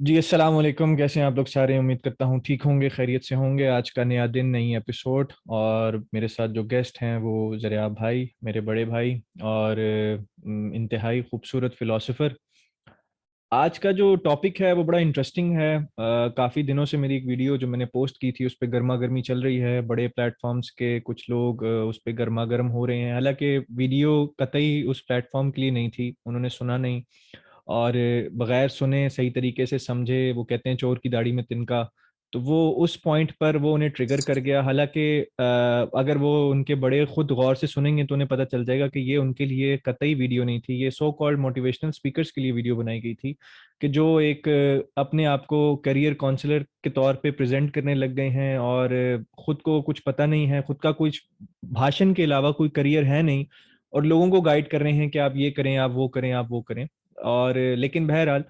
जी अस्सलाम वालेकुम। कैसे हैं आप लोग सारे? उम्मीद करता हूँ ठीक होंगे, खैरियत से होंगे। आज का नया दिन, नई एपिसोड, और मेरे साथ जो गेस्ट हैं वो ज़रियाब भाई, मेरे बड़े भाई, और इंतहाई खूबसूरत फ़िलासफ़र। आज का जो टॉपिक है वो बड़ा इंटरेस्टिंग है। काफ़ी दिनों से मेरी एक वीडियो जो मैंने पोस्ट की थी उस पर गर्मा गर्मी चल रही है। बड़े प्लेटफॉर्म्स के कुछ लोग उस पर गर्मा गर्म हो रहे हैं, हालांकि वीडियो कतई उस प्लेटफॉर्म के लिए नहीं थी, उन्होंने सुना नहीं। और बगैर सुने सही तरीके से समझे, वो कहते हैं चोर की दाढ़ी में तिनका, तो वो उस पॉइंट पर वो उन्हें ट्रिगर कर गया। हालांकि अगर वो उनके बड़े खुद गौर से सुनेंगे तो उन्हें पता चल जाएगा कि ये उनके लिए कतई वीडियो नहीं थी, ये सो कॉल्ड मोटिवेशनल स्पीकर्स के लिए वीडियो बनाई गई थी, कि जो एक अपने आप को करियर काउंसलर के तौर पे प्रेजेंट करने लग गए हैं, और खुद को कुछ पता नहीं है, खुद का कुछ भाषण के अलावा कोई करियर है नहीं, और लोगों को गाइड कर रहे हैं कि आप ये करें, आप वो करें, आप वो करें। और लेकिन बहरहाल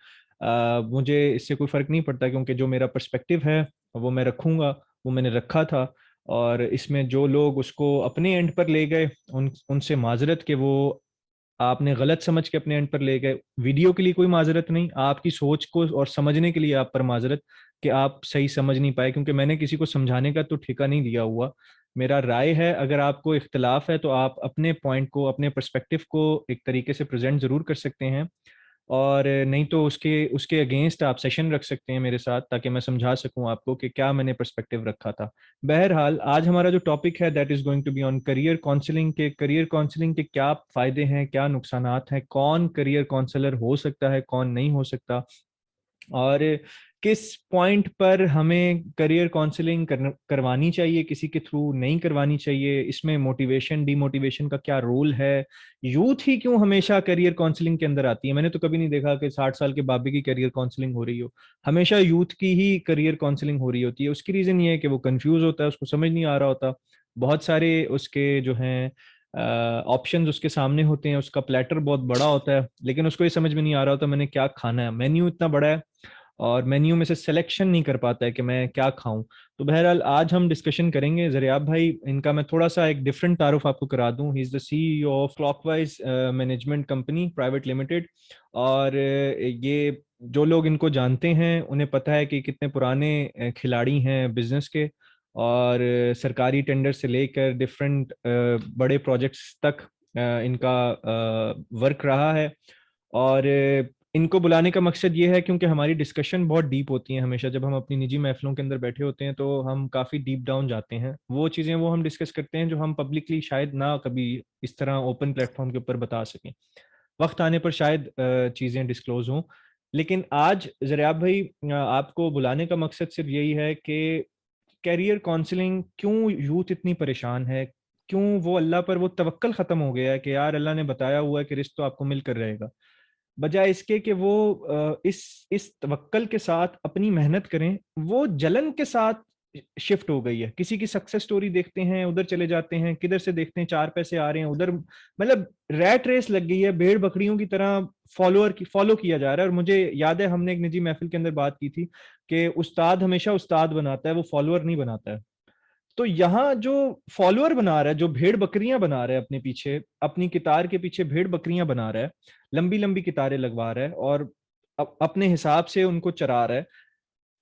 मुझे इससे कोई फर्क नहीं पड़ता, क्योंकि जो मेरा पर्सपेक्टिव है वो मैं रखूंगा, वो मैंने रखा था। और इसमें जो लोग उसको अपने एंड पर ले गए, उनसे माजरत कि वो आपने गलत समझ के अपने एंड पर ले गए। वीडियो के लिए कोई माजरत नहीं, आपकी सोच को और समझने के लिए आप पर माजरत कि आप सही समझ नहीं पाए, क्योंकि मैंने किसी को समझाने का तो ठेका नहीं दिया हुआ। मेरा राय है, अगर आपको इख्तलाफ है तो आप अपने पॉइंट को, अपने पर्सपेक्टिव को एक तरीके से प्रेजेंट जरूर कर सकते हैं, और नहीं तो उसके उसके अगेंस्ट आप सेशन रख सकते हैं मेरे साथ, ताकि मैं समझा सकूं आपको कि क्या मैंने पर्सपेक्टिव रखा था। बहरहाल आज हमारा जो टॉपिक है that is going to be on career counselling, के करियर काउंसलिंग के क्या फायदे हैं, क्या नुकसानात हैं, कौन करियर काउंसलर हो सकता है, कौन नहीं हो सकता, और किस पॉइंट पर हमें करियर काउंसलिंग करवानी चाहिए, किसी के थ्रू नहीं करवानी चाहिए, इसमें मोटिवेशन डीमोटिवेशन का क्या रोल है, यूथ ही क्यों हमेशा करियर काउंसलिंग के अंदर आती है। मैंने तो कभी नहीं देखा कि 60 साल के बाबे की करियर काउंसलिंग हो रही हो, हमेशा यूथ की ही करियर काउंसलिंग हो रही होती है। उसकी रीजन ये है कि वो कंफ्यूज होता है, उसको समझ नहीं आ रहा होता, बहुत सारे उसके जो हैं ऑप्शंस उसके सामने होते हैं, उसका प्लेटर बहुत बड़ा होता है, लेकिन उसको ये समझ में नहीं आ रहा होता मैंने क्या खाना है, मेन्यू इतना बड़ा है, और मेन्यू में से सिलेक्शन नहीं कर पाता है कि मैं क्या खाऊं। तो बहरहाल आज हम डिस्कशन करेंगे। ज़रियाब भाई, इनका मैं थोड़ा सा एक डिफरेंट तारुफ आपको करा दूं। He is the CEO of clockwise management company private limited. और ये जो लोग इनको जानते हैं उन्हें पता है कि कितने पुराने खिलाड़ी हैं बिजनेस के, और सरकारी टेंडर से लेकर डिफरेंट बड़े प्रोजेक्ट्स तक इनका वर्क रहा है। और इनको बुलाने का मकसद ये है क्योंकि हमारी डिस्कशन बहुत डीप होती है। हमेशा जब हम अपनी निजी महफिलों के अंदर बैठे होते हैं तो हम काफ़ी डीप डाउन जाते हैं, वो चीज़ें वो हम डिस्कस करते हैं जो हम पब्लिकली शायद ना कभी इस तरह ओपन प्लेटफॉर्म के ऊपर बता सकें। वक्त आने पर शायद चीज़ें डिस्क्लोज हों। लेकिन आज ज़रियाब भाई, आपको बुलाने का मकसद सिर्फ यही है कि कैरियर काउंसलिंग क्यों यूथ इतनी परेशान है, क्यों वो अल्लाह पर वो तवक्कल खत्म हो गया है कि यार अल्लाह ने बताया हुआ है कि रिस्क तो आपको मिलकर रहेगा, बजाय इसके कि वो इस तवक्कल के साथ अपनी मेहनत करें, वो जलन के साथ शिफ्ट हो गई है। किसी की सक्सेस स्टोरी देखते हैं, उधर चले जाते हैं, किधर से देखते हैं चार पैसे आ रहे हैं उधर, मतलब रैट रेस लग गई है, भेड़ बकरियों की तरह फॉलो किया जा रहा है। और मुझे याद है हमने एक निजी महफिल के अंदर बात की थी कि उस्ताद हमेशा उस्ताद बनाता है, वो फॉलोअर नहीं बनाता है। तो यहाँ जो फॉलोअर बना रहा है, जो भेड़ बकरियां बना रहा है अपने पीछे, अपनी कितार के पीछे भेड़ बकरियां बना रहा है, लंबी लंबी कितारें लगवा रहा है, और अपने हिसाब से उनको चरा रहा है,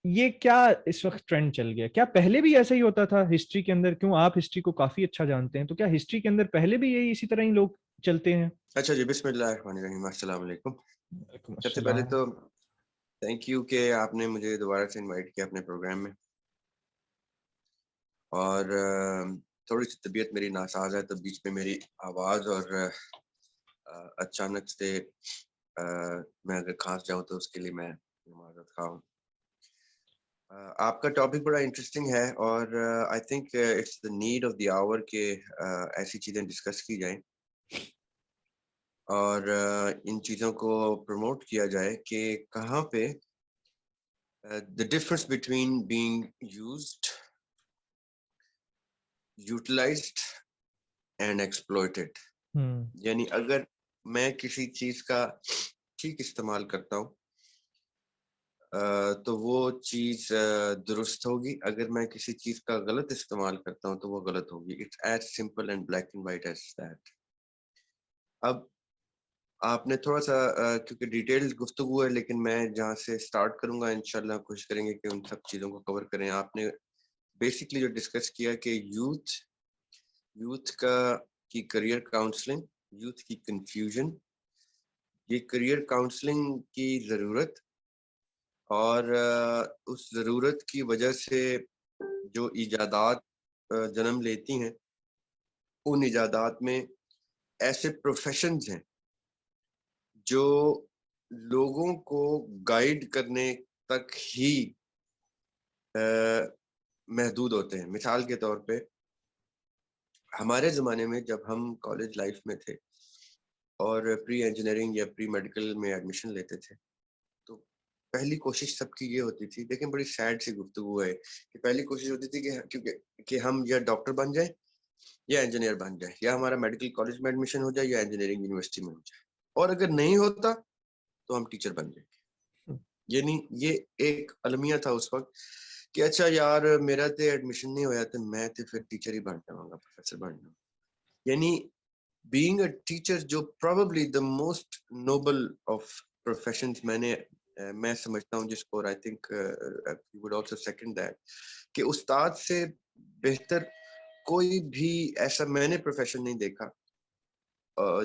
ये क्या इस वक्त ट्रेंड चल गया? क्या पहले भी ऐसा ही होता था हिस्ट्री के अंदर? क्यों आप हिस्ट्री को काफी अच्छा जानते हैं, तो क्या हिस्ट्री के अंदर पहले भी यही इसी तरह ही लोग चलते हैं? अच्छा जी, बिस्मिल्लाहिर्रहमानिर्रहीम, अस्सलाम वालेकुम। वालेकुम सबसे पहले अस्सलाम। तो थैंक यू कि आपने मुझे दोबारा से इनवाइट किया अपने प्रोग्राम में। और थोड़ी सी तबीयत मेरी नासाज है, तो बीच में मेरी आवाज़ और अचानक से मैं अगर खांस जाऊं तो उसके लिए मैं माजरत खा हूँ। आपका टॉपिक बड़ा इंटरेस्टिंग है, और I think it's the need of the hour के ऐसी चीज़ें डिस्कस की जाएं, और इन चीज़ों को प्रमोट किया जाए कि कहाँ पे the difference between being used, utilized and exploited। हम्म। यानी अगर मैं किसी चीज का ठीक इस्तेमाल करता हूँ तो वो चीज दुरुस्त होगी, अगर मैं किसी चीज का गलत इस्तेमाल करता हूँ तो वो गलत होगी। It's as simple and black and white as that. अब आपने थोड़ा सा क्योंकि डिटेल्ड गुफ्तगू है, लेकिन मैं जहाँ से स्टार्ट करूंगा इंशाल्लाह कोशिश करेंगे कि उन सब चीज़ों को कवर करें। आपने बेसिकली जो डिस्कस किया कि यूथ का की करियर काउंसलिंग, यूथ की कंफ्यूजन, ये करियर काउंसलिंग की ज़रूरत, और उस ज़रूरत की वजह से जो इजादात जन्म लेती हैं, उन इजादात में ऐसे प्रोफेशंस हैं जो लोगों को गाइड करने तक ही महदूद होते हैं। मिसाल के तौर पे हमारे ज़माने में जब हम कॉलेज लाइफ में थे और प्री इंजीनियरिंग या प्री मेडिकल में एडमिशन लेते थे, तो पहली कोशिश सबकी ये होती थी, लेकिन बड़ी सैड सी गुफ्तगू है कि पहली कोशिश होती थी कि हम या डॉक्टर बन जाए या इंजीनियर बन जाए, या हमारा मेडिकल कॉलेज में एडमिशन हो जाए या इंजीनियरिंग यूनिवर्सिटी में हो जाए, और अगर नहीं होता तो हम टीचर बन जाएंगे। यानी ये एक अलमिया था उस वक्त कि अच्छा यार मेरा तो एडमिशन नहीं होया तो मैं तो फिर टीचर ही बन जाऊंगा, प्रोफेसर बन जाऊंगा। यानी बीइंग अ टीचर जो probably the most noble of professions मैं समझता हूँ, जिसको, और I think you would also second that, कि उस्ताद से बेहतर कोई भी ऐसा मैंने प्रोफेशन नहीं देखा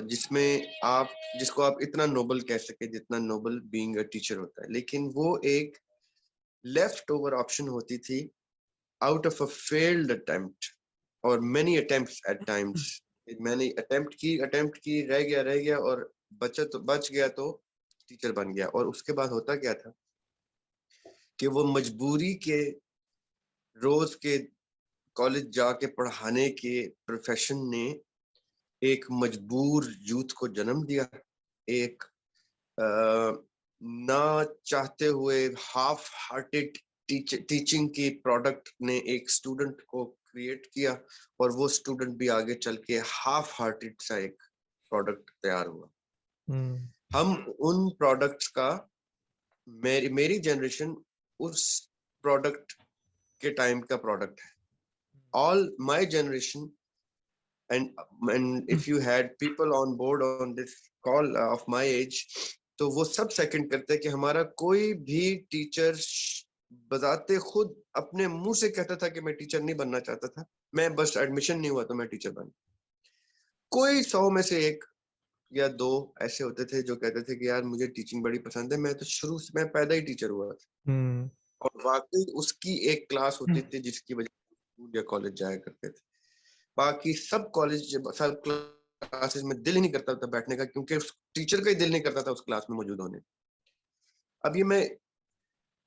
जिसको आप इतना नोबल कह सके जितना नोबल बीइंग अ टीचर होता है। लेकिन वो एक लेफ्ट ओवर ऑप्शन होती थी out of a failed attempt और मेनी अटेम्प्ट्स एट टाइम्स। मैंने अटेम्प्ट की रह गया और बच गया तो टीचर बन गया। और उसके बाद होता क्या था कि वो मजबूरी के रोज के कॉलेज जाके पढ़ाने के प्रोफेशन ने एक मजबूर यूथ को जन्म दिया। एक ना चाहते हुए हाफ हार्टेड टीचिंग की प्रोडक्ट ने एक स्टूडेंट को क्रिएट किया, और वो स्टूडेंट भी आगे चल के हाफ हार्टेड सा एक प्रोडक्ट तैयार हुआ। हम उन प्रोडक्ट्स का, मेरी जनरेशन उस प्रोडक्ट के टाइम का प्रोडक्ट है। All my generation, and if you had people on board on this call of my age, तो वो सब सेकंड करते हैं कि हमारा कोई भी टीचर बताते खुद अपने मुंह से कहता था कि मैं टीचर नहीं बनना चाहता था, मैं बस एडमिशन नहीं हुआ तो मैं टीचर बन। कोई 100 में से एक या दो ऐसे होते थे जो कहते थे कि यार मुझे टीचिंग बड़ी पसंद है, मैं तो शुरू से, मैं पैदा ही टीचर हुआ था। और वाकई उसकी एक क्लास होती थी जिसकी वजह से स्कूल या कॉलेज जाया करते थे। बाकी सब क्लासेस में दिल ही नहीं करता था बैठने का, क्योंकि उस टीचर का ही दिल नहीं करता था उस क्लास में मौजूद होने। अब ये मैं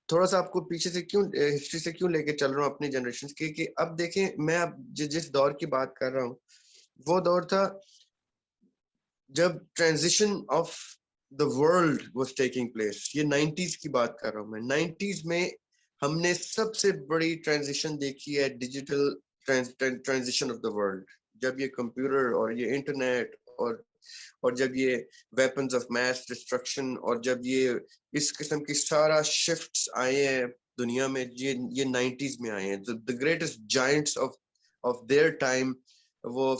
थोड़ा सा आपको पीछे से हिस्ट्री से क्यों लेके चल रहा हूँ अपनी जनरेशन की, कि अब देखें मैं अब जिस दौर की बात कर रहा हूँ वो दौर था जब transition of the world was taking place. ये 90s की बात कर रहा हूँ मैं। 90s में हमने सबसे बड़ी ट्रांजिशन देखी है, digital transition of the world. जब ये कंप्यूटर और ये इंटरनेट और जब ये वेपन्स ऑफ मैस डिस्ट्रक्शन और जब ये इस किस्म की सारा शिफ्ट्स आए हैं दुनिया में, ये 90s में आए हैं। The greatest giants of their time, वो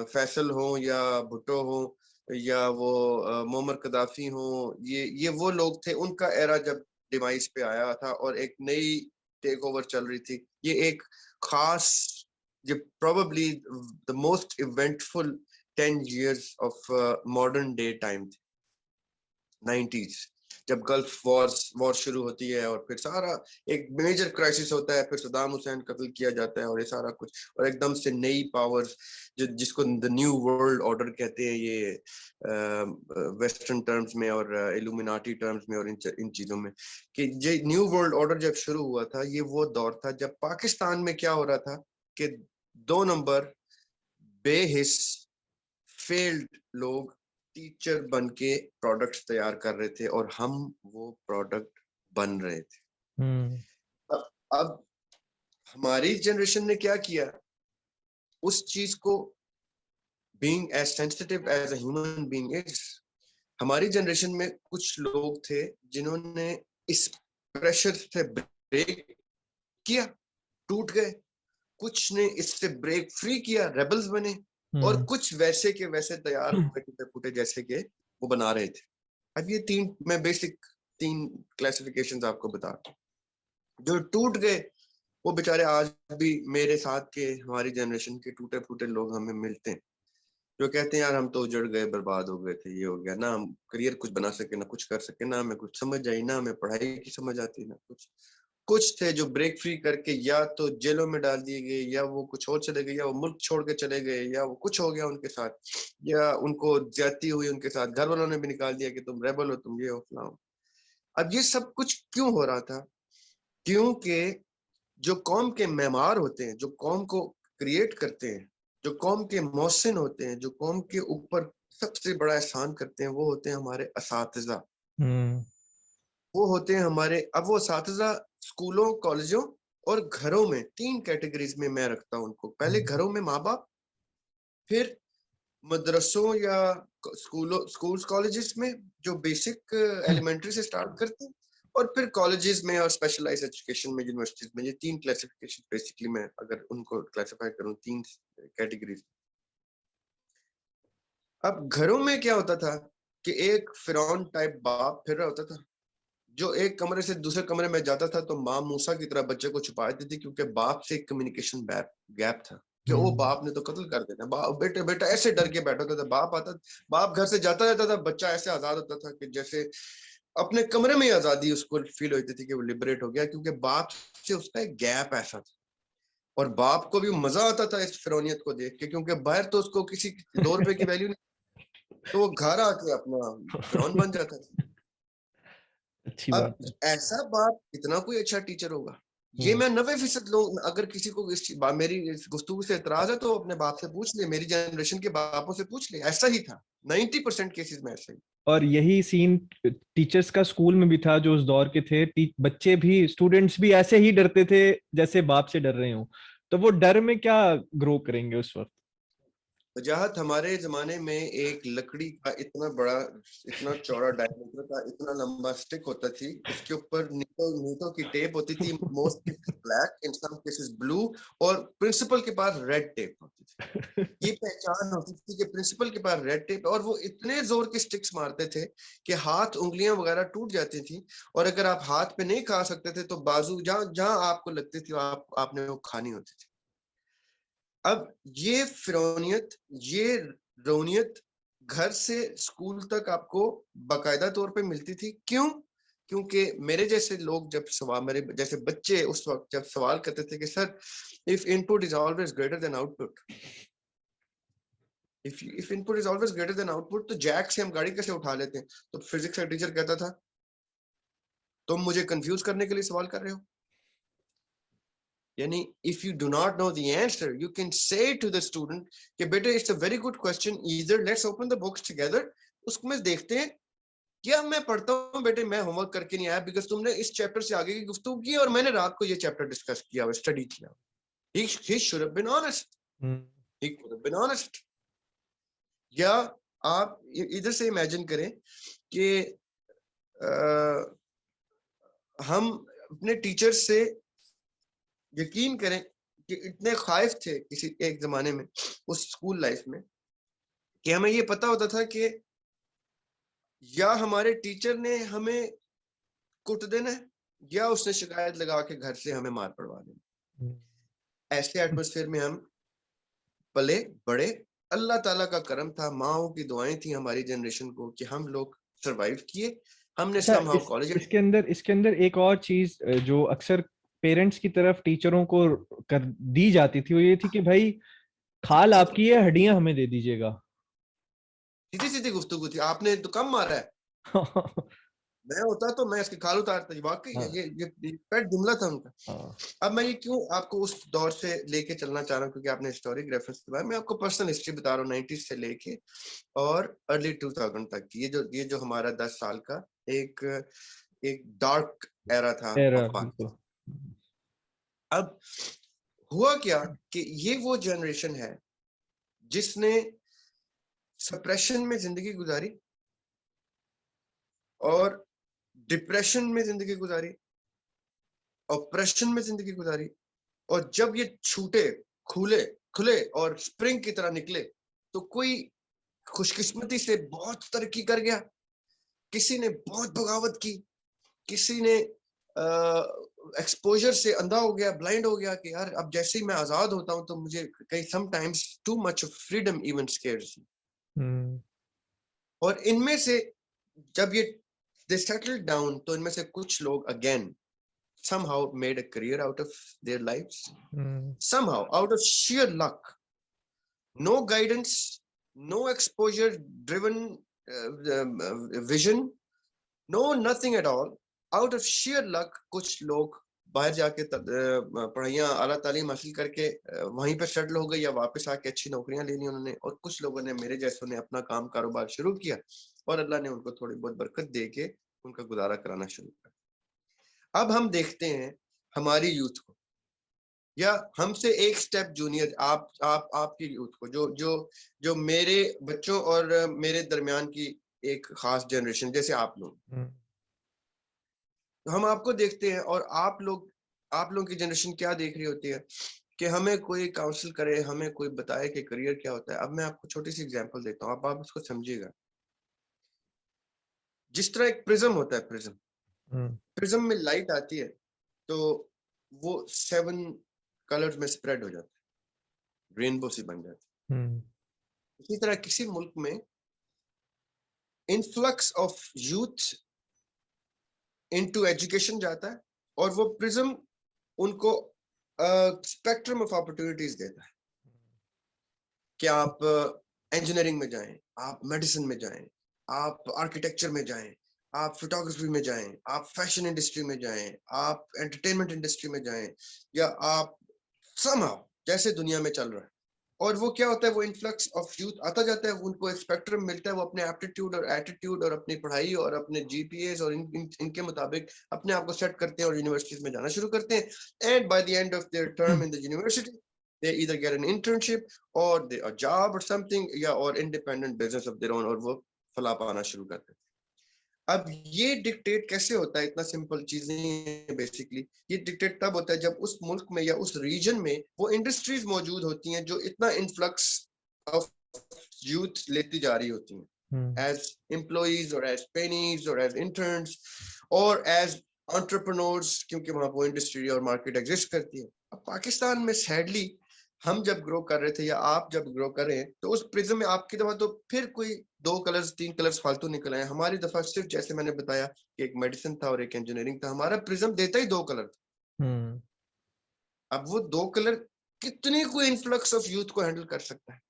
फैसल हो या भुट्टो हो या वो मोमर कदाफी हो, ये वो लोग थे। उनका एरा जब डिवाइस पे आया था और एक नई टेक ओवर चल रही थी। ये एक खास, ये probably the most eventful 10 years of modern day time थे 90s, जब गल्फ वॉर शुरू होती है और फिर सारा एक मेजर क्राइसिस होता है, फिर सदाम हुसैन कत्ल किया जाता है और ये सारा कुछ, और एकदम से नई पावर्स जिसको द न्यू वर्ल्ड ऑर्डर कहते हैं ये वेस्टर्न टर्म्स में और इल्यूमिनाटी टर्म्स में और इन चीजों में, कि ये न्यू वर्ल्ड ऑर्डर जब शुरू हुआ था, ये वो दौर था जब पाकिस्तान में क्या हो रहा था कि 2 नंबर बेहिस फेल्ड लोग टीचर बन के प्रोडक्ट्स तैयार कर रहे थे और हम वो प्रोडक्ट बन रहे थे। अब हमारी जनरेशन ने क्या किया, उस चीज को, being as sensitive as a human being is, हमारी जनरेशन में कुछ लोग थे जिन्होंने इस प्रेशर से ब्रेक किया, टूट गए। कुछ ने इससे ब्रेक फ्री किया, रेबल्स बने, और कुछ वैसे के वैसे तैयार हुए टूटे फूटे जैसे के वो बना रहे थे। अब ये मैं बेसिक 3 क्लासिफिकेशंस आपको बता रहा हूं। जो टूट गए वो बेचारे आज भी मेरे साथ के, हमारी जनरेशन के टूटे फूटे लोग हमें मिलते हैं, जो कहते हैं यार हम तो उजड़ गए, बर्बाद हो गए थे, ये हो गया ना, हम करियर कुछ बना सके ना कुछ कर सके, ना हमें कुछ समझ आई, ना हमें पढ़ाई की समझ आती, ना कुछ। कुछ थे जो ब्रेक फ्री करके या तो जेलों में डाल दिए गए, या वो कुछ और चले गए, या वो मुल्क छोड़ के चले गए, या वो कुछ हो गया उनके साथ, या उनको ज्यादती हुई उनके साथ, घर वालों ने भी निकाल दिया कि तुम रेबल हो, तुम ये हो, फलाओ। अब ये सब कुछ क्यों हो रहा था? क्योंकि जो कौम के मेमार होते हैं, जो कौम को क्रिएट करते हैं, जो कौम के मोहसिन होते हैं, जो कौम के ऊपर सबसे बड़ा एहसान करते हैं, वो होते हैं हमारे असातिज़ा। वो होते हैं हमारे, अब वो असातिज़ा स्कूलों, कॉलेजों और घरों में 3 कैटेगरीज में मैं रखता हूँ उनको। पहले घरों में माँ बाप, फिर मदरसों या स्कूल्स कॉलेजेस में जो बेसिक एलिमेंट्री से स्टार्ट करते हैं, और फिर कॉलेजेस में और स्पेशलाइज्ड एजुकेशन में, यूनिवर्सिटीज में। ये 3 क्लासिफिकेशन बेसिकली मैं अगर उनको क्लासिफाई करूं 3 कैटेगरीज। अब घरों में क्या होता था कि एक फिरौन टाइप बाप फिर रहा होता था, जो एक कमरे से दूसरे कमरे में जाता था तो माँ मूसा की तरह बच्चे को छुपा देती थी, क्योंकि बाप से एक कम्युनिकेशन गैप था कि वो बाप ने तो कत्ल कर देना। बाप बेटे बेटा ऐसे डर के बैठा होता था। बाप घर से जाता रहता था, बच्चा ऐसे आजाद होता था कि जैसे अपने कमरे में ही आजादी उसको फील होती थी कि वो लिबरेट हो गया, क्योंकि बाप से उसका एक गैप ऐसा था। और बाप को भी मजा आता था इस फिरौनियत को देख के, क्योंकि बाहर तो उसको किसी 2 रुपए की वैल्यू नहीं, तो वो घर आके अपना फिरौन बन जाता था। अच्छी बात अब है। ऐसा बाप कितना कोई अच्छा टीचर होगा? ये मैं 90% लोग, अगर किसी को मेरी इस गुफ्तगू से एतराज है तो अपने बाप से पूछ ले, मेरी जनरेशन के बापों से पूछ ले, ऐसा ही था। 90% केसेस में ऐसा ही। और यही सीन टीचर्स का स्कूल में भी था जो उस दौर के थे। बच्चे भी, स्टूडेंट्स भी ऐसे ही डरते थे जैसे बाप से डर रहे हो। तो वो डर में क्या ग्रो करेंगे उस वक्त। वजाहत हमारे जमाने में एक लकड़ी का इतना बड़ा, इतना चौड़ा डायमीटर का इतना लंबा स्टिक होता थी, उसके ऊपर नीटों की टेप होती थी, मोस्ट केसेस ब्लैक, इन सम केसेस ब्लू, और प्रिंसिपल के पास रेड टेप होती थी। ये पहचान होती थी कि प्रिंसिपल के पास रेड टेप, और वो इतने जोर के स्टिक्स मारते थे कि हाथ, उंगलियां वगैरह टूट जाती थी। और अगर आप हाथ पे नहीं खा सकते थे तो बाजू, जहां जहां आपको लगती थी आपने वो खानी होती थी। अब ये फिरौनियत, ये रौनियत घर से स्कूल तक आपको बाकायदा तौर पे मिलती थी। क्यों? क्योंकि मेरे जैसे लोग जब सवाल, मेरे जैसे बच्चे उस वक्त जब सवाल करते थे कि sir, if input is always greater than output, if input is always greater than output, तो जैक से हम गाड़ी कैसे उठा लेते हैं? तो फिजिक्स का टीचर कहता था तुम मुझे कंफ्यूज करने के लिए सवाल कर रहे हो। यानी if you do not know the answer, you can say to the student कि बेटे it's a very good question, either let's open the books together, उसमें देखते हैं क्या मैं पढ़ता हूँ बेटे, मैं होमवर्क करके नहीं आया, बिकॉज तुमने इस चैप्टर से आगे की गुफ्तगू की और मैंने रात को ये चैप्टर डिस्कस किया, स्टडी किया। he should have been honest, he could have been honest। या आप इधर से इमेजिन करें कि हम अपने टीचर से, यकीन करें कि इतने खाइफ थे किसी एक जमाने में उस स्कूल लाइफ में, कि हमें ये पता होता था कि या हमारे टीचर ने हमें कुट देना है, या उसने शिकायत लगा के घर से हमें मार पड़वा देना। ऐसे एटमॉस्फेयर में हम पले बड़े। अल्लाह ताला का करम था, माओ की दुआएं थी हमारी जनरेशन को कि हम लोग सरवाइव किए। हमने अच्छा, समहाउ कॉलेज। इसके अंदर एक और चीज जो अक्सर पेरेंट्स की तरफ टीचरों को कर दी जाती थी, वो ये थी कि भाई खाल आपकी है, हड्डियां हमें दे दीजिएगा। सीधी सीधी गुफ्तगू थी, आपने तो कम मारा है, मैं होता तो मैं इसकी खाल उतारता। वाकई हाँ, ये पेट जुमला था उनका। हाँ। अब मैं ये क्यों आपको उस दौर से लेके चलना चाह रहा हूँ, क्योंकि आपने हिस्टोरिक रेफरेंस के बारे में, मैं आपको पर्सनल हिस्ट्री बता रहा हूँ 90s से लेके और अर्ली 2000 तक की। ये जो हमारा 10 साल का एक एक डार्क एरा था एरर, ऑफ बिल्कुल। पाकिस्तान। अब हुआ क्या कि ये वो जनरेशन है जिसने सप्रेशन में जिंदगी गुजारी और डिप्रेशन में जिंदगी गुजारी, ऑपरेशन में जिंदगी गुजारी, और जब ये छूटे, खुले खुले और स्प्रिंग की तरह निकले, तो कोई खुशकिस्मती से बहुत तरक्की कर गया, किसी ने बहुत बगावत की, किसी ने एक्सपोजर से अंधा हो गया, ब्लाइंड हो गया कि यार अब जैसे ही मैं आजाद होता हूं तो मुझे कई sometimes too much of freedom even scares. और इनमें से जब ये दे सेटल्ड डाउन तो इनमें से कुछ लोग again somehow made a career out of their lives, somehow out of sheer luck, no guidance, no exposure driven vision, no nothing at all, out of sheer luck कुछ लोग बाहर जाके पढ़ाइयाँ आला तालीम हासिल करके वहीं पे सेटल हो गए या वापस आके अच्छी नौकरियां ले ली उन्होंने, और कुछ लोगों ने मेरे जैसों ने अपना काम कारोबार शुरू किया और अल्लाह ने उनको थोड़ी बहुत बरकत दे के उनका गुजारा कराना शुरू किया। अब हम देखते हैं हमारी यूथ को या हमसे एक स्टेप जूनियर आपकी यूथ को, जो जो जो मेरे बच्चों और मेरे दरमियान की एक खास जनरेशन जैसे आप लोग, तो हम आपको देखते हैं और आप लोग की जनरेशन क्या देख रही होती है कि हमें कोई काउंसिल करे, हमें कोई बताए कि करियर क्या होता है। अब मैं आपको छोटी सी एग्जांपल देता हूँ, आप इसको समझिएगा। जिस तरह एक प्रिज्म होता है, प्रिज्म में लाइट आती है तो वो 7 कलर्स में स्प्रेड हो जाता है, रेनबो सी बन जाती है। इसी तरह किसी मुल्क में influx of youth into education जाता है और वो प्रिज्म उनको स्पेक्ट्रम ऑफ अपॉर्चुनिटीज देता है कि आप इंजीनियरिंग में जाएं, आप मेडिसिन में जाएं, आप आर्किटेक्चर में जाएं, आप फोटोग्राफी में जाएं, आप फैशन इंडस्ट्री में जाएं, आप एंटरटेनमेंट इंडस्ट्री में जाएं, या आप समहाउ जैसे दुनिया में चल रहा है। और वो क्या होता है, वो इन्फ्लक्स ऑफ यूथ आता जाता है, उनको एक स्पेक्ट्रम मिलता है, वो अपने एप्टीट्यूड और एटीट्यूड और अपनी पढ़ाई और अपने जीपीएस और इनके मुताबिक अपने आप को सेट करते हैं और यूनिवर्सिटीज में जाना शुरू करते हैं। And by the end of their term in the university they either get an internship or a job or something, या और independent business of their own, और वो फला पाना शुरू करते हैं। अब ये डिक्टेट कैसे होता है? इतना सिंपल चीज नहीं है बेसिकली। ये डिक्टेट तब होता है जब उस मुल्क में या उस रीजन में वो इंडस्ट्रीज मौजूद होती हैं जो इतना इन्फ्लक्स ऑफ यूथ लेती जा रही होती हैं, एज एम्प्लॉइज और एज ट्रेनीज और एज इंटर्न्स और एज एंटरप्रेन्योर्स, क्योंकि वहां वो इंडस्ट्री और मार्केट एग्जिस्ट करती है। अब पाकिस्तान में सैडली हम जब ग्रो कर रहे थे या आप जब ग्रो कर रहे हैं तो उस प्रिज्म में आपकी दफा तो फिर कोई 2 कलर्स 3 कलर्स फालतू निकल आए। हमारी दफा सिर्फ जैसे मैंने बताया कि एक मेडिसिन था और एक इंजीनियरिंग था, हमारा प्रिज्म देता ही 2 कलर था। अब वो 2 कलर कितनी कोई इन्फ्लक्स ऑफ यूथ को हैंडल कर सकता है?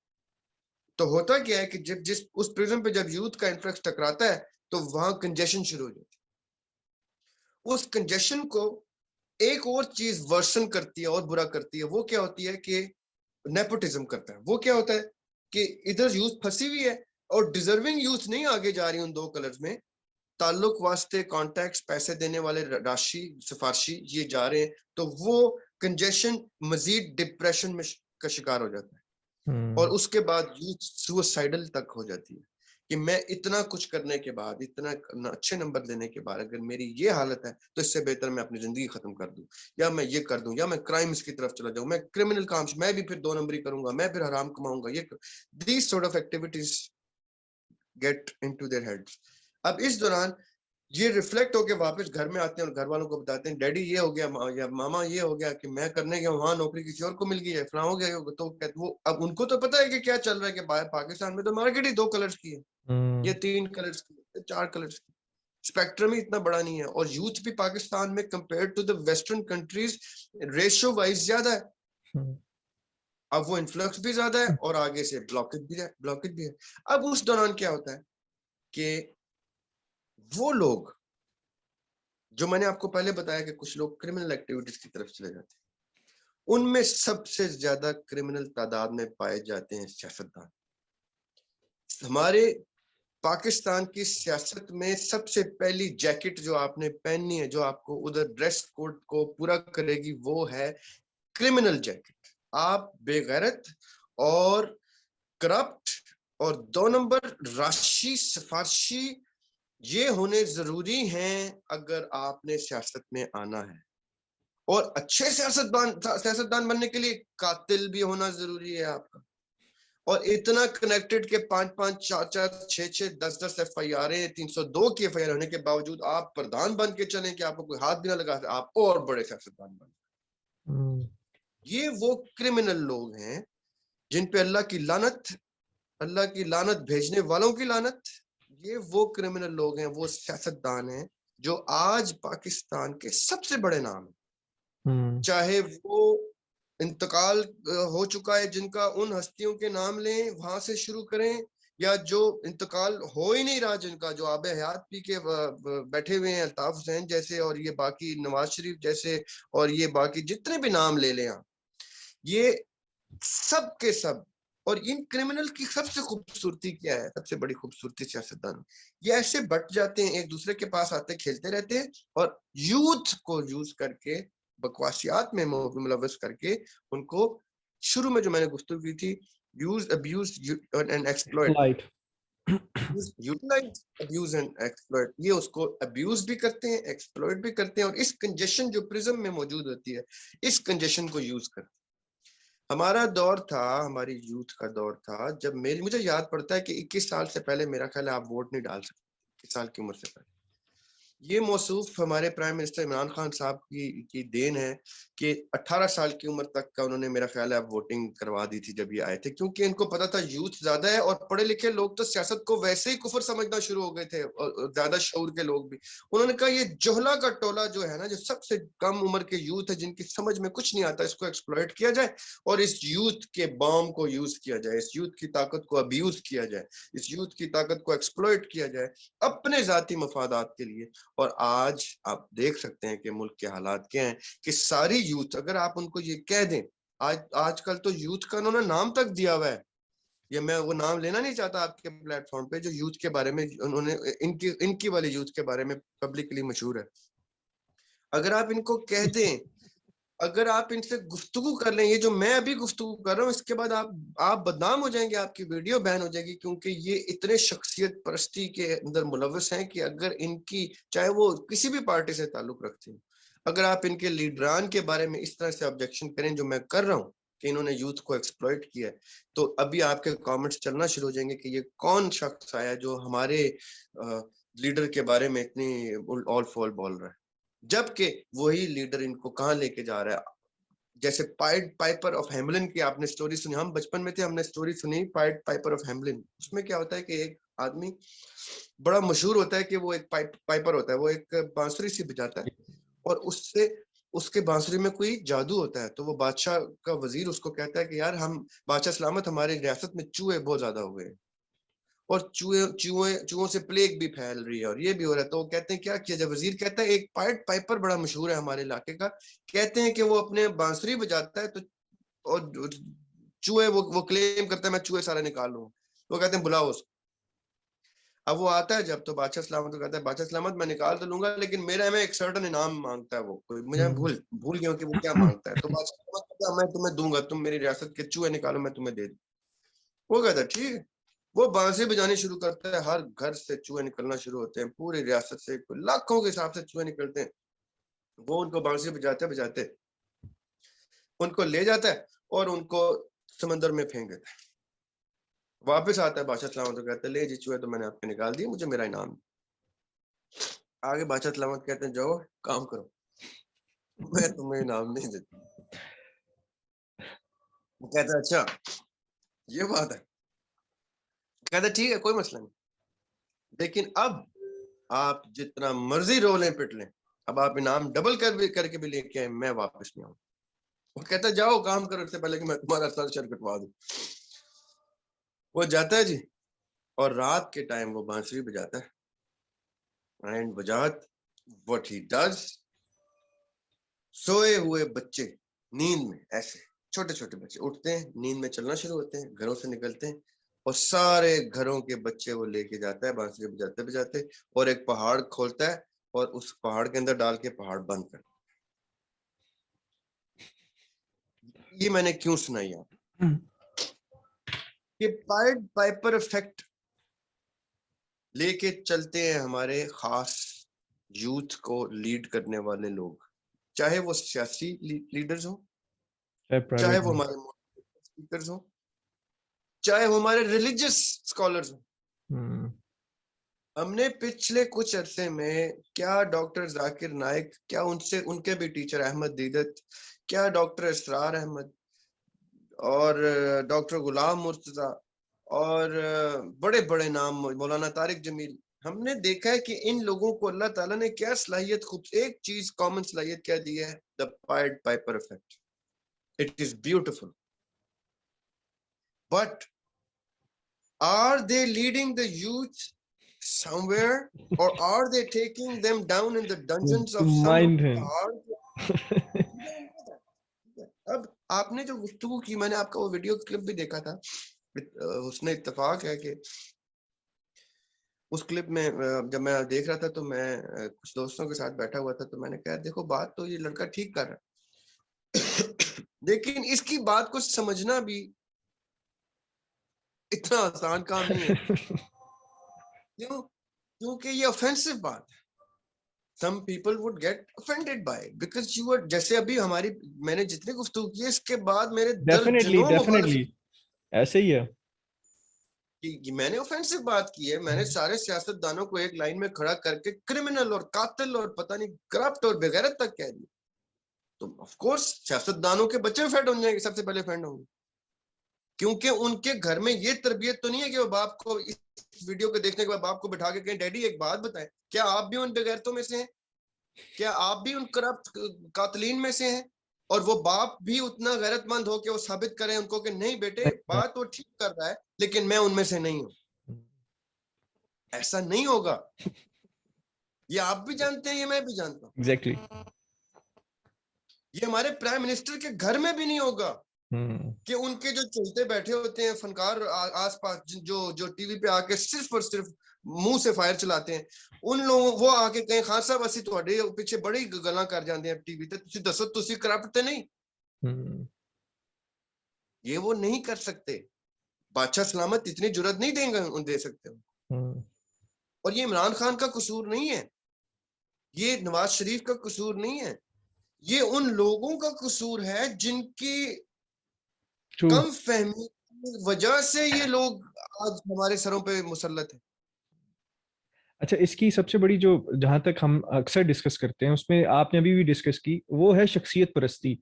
तो होता क्या है कि जब जिस उस प्रिज्म पे जब यूथ का इन्फ्लक्स टकराता है तो वहां कंजेशन शुरू हो जाती है। उस कंजेशन को एक और चीज वर्सन करती है और बुरा करती है। वो क्या होती है कि नेपोटिज्म करता है। वो क्या होता है कि इधर यूथ फंसी हुई है और डिजर्विंग यूथ नहीं आगे जा रही उन 2 कलर्स में, ताल्लुक वास्ते कॉन्टैक्ट्स पैसे देने वाले राशि सिफारशी ये जा रहे हैं, तो वो कंजेशन मजीद डिप्रेशन में का शिकार हो जाता है। और उसके बाद यूथ सुसाइडल तक हो जाती है कि मैं इतना कुछ करने के बाद, इतना अच्छे नंबर लेने के बाद अगर मेरी ये हालत है तो इससे बेहतर मैं अपनी जिंदगी खत्म कर दूं, या मैं ये कर दूं, या मैं क्राइम्स की तरफ चला जाऊं, मैं क्रिमिनल काम, मैं भी फिर 2 नंबरी करूंगा, मैं फिर हराम कमाऊंगा। ये these sort of activities get into their heads. अब इस दौरान ये रिफ्लेक्ट होके वापस घर में आते हैं और घर वालों को बताते हैं, डैडी ये हो गया या मामा ये हो गया कि मैं करने गया वहां नौकरी किसी और को मिल गई है, फला हो गया। तो वो अब उनको तो पता है कि क्या चल रहा है कि बाहर पाकिस्तान में तो मार्केट ही 2 कलर्स की है, ये 3 कलर्स की, 4 कलर्स की, स्पेक्ट्रम ही इतना बड़ा नहीं है। और यूथ भी पाकिस्तान में compare to the western countries ratio wise ज्यादा है। अब वो इन्फ्लक्स भी ज्यादा है और आगे से ब्लॉकेज भी है। अब उस दौरान क्या होता है कि वो लोग जो मैंने आपको पहले बताया कि कुछ लोग क्रिमिनल एक्टिविटीज की तरफ चले जाते हैं, उनमें सबसे ज्यादा क्रिमिनल तादाद में पाए जाते हैं सियासतदान। हमारे पाकिस्तान की सियासत में सबसे पहली जैकेट जो आपने पहननी है, जो आपको उधर ड्रेस कोड को पूरा करेगी, वो है क्रिमिनल जैकेट। आप बेगैरत और करप्ट और 2 नंबर राशि सिफारशी ये होने जरूरी हैं अगर आपने सियासत में आना है। और अच्छे सियासतदान बनने के लिए कातिल भी होना जरूरी है आपका, और इतना कनेक्टेड के 5-5, 4-4, 6-6, 10-10 FIR, 302 की FIR होने के बावजूद आप प्रधान बन के चलें कि आपको कोई हाथ भी ना लगा, आप और बड़े सियासतदान बन। ये वो क्रिमिनल लोग हैं जिन पे अल्लाह की लानत भेजने वालों की लानत। ये वो क्रिमिनल लोग हैं, वो सियासतदान हैं जो आज पाकिस्तान के सबसे बड़े नाम हैं। चाहे वो इंतकाल हो चुका है जिनका, उन हस्तियों के नाम लें, वहां से शुरू करें, या जो इंतकाल हो ही नहीं रहा जिनका, जो आबे हयात पी के बैठे हुए हैं, अल्ताफ हुसैन जैसे, और ये बाकी नवाज शरीफ जैसे, और ये बाकी जितने भी नाम ले लें आप, ये सब के सब। और इन क्रिमिनल की सबसे खूबसूरती क्या है, सबसे बड़ी खूबसूरती सियासतदान, ये ऐसे बट जाते हैं, एक दूसरे के पास आते खेलते रहते हैं, और यूथ को यूज करके, बकवासियात में मुलव्वस करके उनको, शुरू में जो मैंने गुफ्तगू की थी, use, abuse and exploit, utilise, abuse and exploit, ये उसको अब्यूज भी करते हैं, एक्सप्लॉइट भी करते हैं, और इस कंजेशन जो प्रिज्म में मौजूद होती है, इस कंजेशन को यूज करते हैं। हमारा दौर था, हमारी यूथ का दौर था, जब मुझे याद पड़ता है कि 21 साल से पहले मेरा ख्याल है आप वोट नहीं डाल सकते, 21 साल की उम्र से पहले। ये मौसूफ हमारे प्राइम मिनिस्टर इमरान खान साहब की देन है कि 18 साल की उम्र तक का उन्होंने, मेरा ख्याल है, वोटिंग करवा दी थी जब ये आए थे, क्योंकि इनको पता था यूथ ज्यादा है, और पढ़े लिखे लोग तो सियासत को वैसे ही कुफर समझना शुरू हो गए थे, और ज्यादा शऊर के लोग भी। उन्होंने कहा ये जोहला का टोला जो है ना, जो सबसे कम उम्र के यूथ है, जिनकी समझ में कुछ नहीं आता, इसको एक्सप्लॉइट किया जाए, और इस यूथ के बॉम्ब को यूज किया जाए, इस यूथ की ताकत को अब्यूज किया जाए, इस यूथ की ताकत को एक्सप्लॉइट किया जाए अपने जाती मफादात के लिए। और आज आप देख सकते हैं कि मुल्क के हालात क्या हैं, कि सारी यूथ, अगर आप उनको ये कह दें, आजकल तो यूथ का उन्होंने नाम तक दिया हुआ है, ये मैं वो नाम लेना नहीं चाहता आपके प्लेटफॉर्म पे, जो यूथ के बारे में उन्होंने, इनकी वाली यूथ के बारे में पब्लिकली मशहूर है। अगर आप इनको कह दें, अगर आप इनसे गुफ्तगू कर लें, ये जो मैं अभी गुफ्तगू कर रहा हूँ, इसके बाद आप बदनाम हो जाएंगे, आपकी वीडियो बैन हो जाएगी, क्योंकि ये इतने शख्सियत परस्ती के अंदर मुलव्वस हैं कि अगर इनकी, चाहे वो किसी भी पार्टी से ताल्लुक रखते हैं, अगर आप इनके लीडरान के बारे में इस तरह से ऑब्जेक्शन करें जो मैं कर रहा हूँ कि इन्होंने यूथ को एक्सप्लॉइट किया है, तो अभी आपके कमेंट्स चलना शुरू हो जाएंगे कि ये कौन शख्स आया जो हमारे लीडर के बारे में इतनी ऑल फॉल बोल रहा है, जबकि वही लीडर इनको कहाँ लेके जा रहा है। जैसे पाइड पाइपर ऑफ हेमलिन की आपने स्टोरी सुनी, हम बचपन में थे, हमने स्टोरी सुनी पाइड पाइपर ऑफ हेमलिन। उसमें क्या होता है कि एक आदमी बड़ा मशहूर होता है कि वो एक पाइपर होता है, वो एक बांसुरी सी बजाता है, और उससे उसके बांसुरी में कोई जादू होता है। तो वो बादशाह का वजीर उसको कहता है कि यार, हम बादशाह सलामत, हमारी रियासत में चूहे बहुत ज्यादा हो गए, और चूहे चूहे चूहों से प्लेग भी फैल रही है, और ये भी हो रहा है। तो वो कहते हैं क्या किया जाए। वजीर कहता है एक पाइड पाइपर बड़ा मशहूर है हमारे इलाके का, कहते हैं कि वो अपने बांसुरी बजाता है, तो और चूहे, वो क्लेम करता है मैं चूहे सारे निकाल लूँ। तो कहते हैं बुलाओ उसको। अब वो आता है जब, तो बादशाह सलामत को कहता है बादशाह सलामत, मैं निकाल तो लूंगा, लेकिन मेरा में एक सर्टन इनाम मांगता है वो, कोई मुझे भूल भूल गया कि वो क्या मांगता है। तो बादशाह सलामत कहता है मैं तुम्हें दूंगा, तुम मेरी रियासत के चूहे निकालो, मैं तुम्हें दे दूँ। वो कहता है ठीक है। वो बांसुरी बजानी शुरू करता है, हर घर से चूहे निकलना शुरू होते हैं, पूरी रियासत से लाखों के हिसाब से चूहे निकलते हैं। वो उनको बांसुरी बजाते बजाते उनको ले जाता है, और उनको समंदर में फेंक देता है। वापस आता है बादशाह सलामत, तो कहते हैं ले जी, चूहे तो मैंने आपके निकाल दिए, मुझे मेरा इनाम। आगे बादशाह सलामत कहते हैं जाओ काम करो, मैं तुम्हें इनाम नहीं देता। वो कहता है अच्छा ये बात है। कहता है ठीक है, कोई मसला नहीं, लेकिन अब आप जितना मर्जी रो लें पिट लें, अब आप इनाम डबल करके भी लेके आए, मैं वापस नहीं आऊँ। वो कहता है जाओ काम करो, इससे पहले कि मैं तुम्हारा सर कटवा दूं। वो जाता है जी, और रात के टाइम वो बांसुरी बजाता है, and Wajahat what he does, सोए हुए बच्चे नींद में, ऐसे छोटे छोटे बच्चे उठते हैं, नींद में चलना शुरू होते हैं, घरों से निकलते हैं, और सारे घरों के बच्चे वो लेके जाता है बांसुरी बजाते बजाते, और एक पहाड़ खोलता है, और उस पहाड़ के अंदर डाल के पहाड़ बंद कर। ये मैंने क्यों सुनाई आप, कि पाइड पाइपर इफेक्ट लेके चलते हैं हमारे खास यूथ को लीड करने वाले लोग, चाहे वो सियासी लीडर्स हो, चाहे प्राइवेट वो में। हमारे स्पीकर्स हो, चाहे वो हमारे रिलीजियस स्कॉलर्स हो। हम्म, हमने पिछले कुछ अरसे में क्या डॉक्टर जाकिर नाइक, क्या उनसे उनके भी टीचर अहमद दीदत, क्या डॉक्टर इसरार अहमद और डॉक्टर गुलाम मुर्तजा और बड़े बड़े नाम मौलाना तारिक जमील, हमने देखा है कि इन लोगों को अल्लाह ताला ने क्या सलाहियत, खुद एक चीज कॉमन सलाहियत क्या दी है, the Pied Piper effect. It is beautiful, but are they leading the youth somewhere, or are they taking them down in the dungeons to of some mind him. अब आपने जो गुफ्तगू की, मैंने आपका वो वीडियो क्लिप भी देखा था, उसने इत्तेफाक है कि उस क्लिप में जब मैं देख रहा था तो मैं कुछ दोस्तों के साथ बैठा हुआ था, तो मैंने कहा देखो बात तो ये लड़का ठीक कर रहा है लेकिन इसकी बात को समझना भी इतना आसान काम नहीं है। क्यों? क्योंकि ये ऑफेंसिव बात है। Some people would get offended by it because you were, जैसे अभी हमारी मैंने जितनी गुफ्तगू की इसके बाद मेरे डेफिनेटली दर्जनों डेफिनेटली मुखालफिन ऐसे ही है। कि मैंने ऑफेंसिव बात की है, मैंने सारे सियासतदानों को एक लाइन में खड़ा करके क्रिमिनल और कातिल और पता नहीं करप्ट और बेगैरत तक कह दिया, तो ऑफ कोर्स सियासतदानों के बच्चे ऑफेंड हो जाएंगे, सबसे पहले ऑफेंड होंगे, क्योंकि उनके घर में ये तरबियत तो नहीं है कि वो बाप को इस वीडियो को देखने के बाद बाप को बिठा के कहें डैडी एक बात बताएं, क्या आप भी उन बेगैरतों में से हैं, क्या आप भी उन करप्ट कातलीन में से हैं, और वो बाप भी उतना गैरतमंद हो कि वो साबित करें उनको कि नहीं बेटे बात वो ठीक कर रहा है लेकिन मैं उनमें से नहीं हूं। ऐसा नहीं होगा, ये आप भी जानते हैं, ये मैं भी जानता हूं। एग्जैक्टली। ये हमारे प्राइम मिनिस्टर के घर में भी नहीं होगा कि उनके जो चलते बैठे होते हैं फनकार आसपास, जो जो टीवी पे आके सिर्फ और सिर्फ मुंह से फायर चलाते हैं, उन लोगों वो आके कहें खान साहब असि ਤੁਹਾਡੇ पीछे बड़ी गल्लां कर ਜਾਂਦੇ हैं टीवी ਤੇ, ਤੁਸੀਂ ਦੱਸੋ ਤੁਸੀਂ ਕਰप्ट ਤੇ नहीं। ये वो नहीं कर सकते, बादशाह सलामत इतनी जुर्रत नहीं देंगे दे सकते हो। और ये इमरान खान का कसूर नहीं है, ये नवाज शरीफ का कसूर नहीं है, ये उन लोगों का कसूर है जिनकी कम फहमी की वजह से ये लोग आज हमारे सरों पे मुसल्लत है। अच्छा, इसकी सबसे बड़ी जो जहां तक हम अक्सर डिस्कस करते हैं उसमें आपने अभी भी डिस्कस की, वो है शख्सियत परस्ती।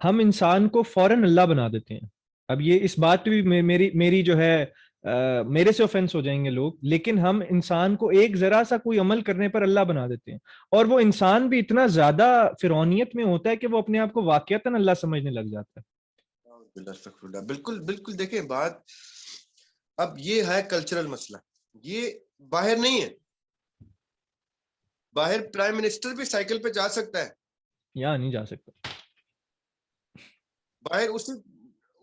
हम इंसान को फौरन अल्लाह बना देते हैं। अब ये इस बात पे भी मेरी मेरी जो है मेरे से ऑफेंस हो जाएंगे लोग, लेकिन हम इंसान को एक जरा सा कोई अमल करने पर अल्लाह बना देते हैं, और वो इंसान भी इतना ज्यादा फिरौनियत में होता है कि वो अपने आप को वाकईतन अल्लाह समझने लग जाता है। बिल्कुल बिल्कुल, देखें बात अब ये है कल्चरल मसला, ये बाहर नहीं है। बाहर प्राइम मिनिस्टर भी साइकिल पे जा सकता है, यहाँ नहीं जा सकता। बाहर उसी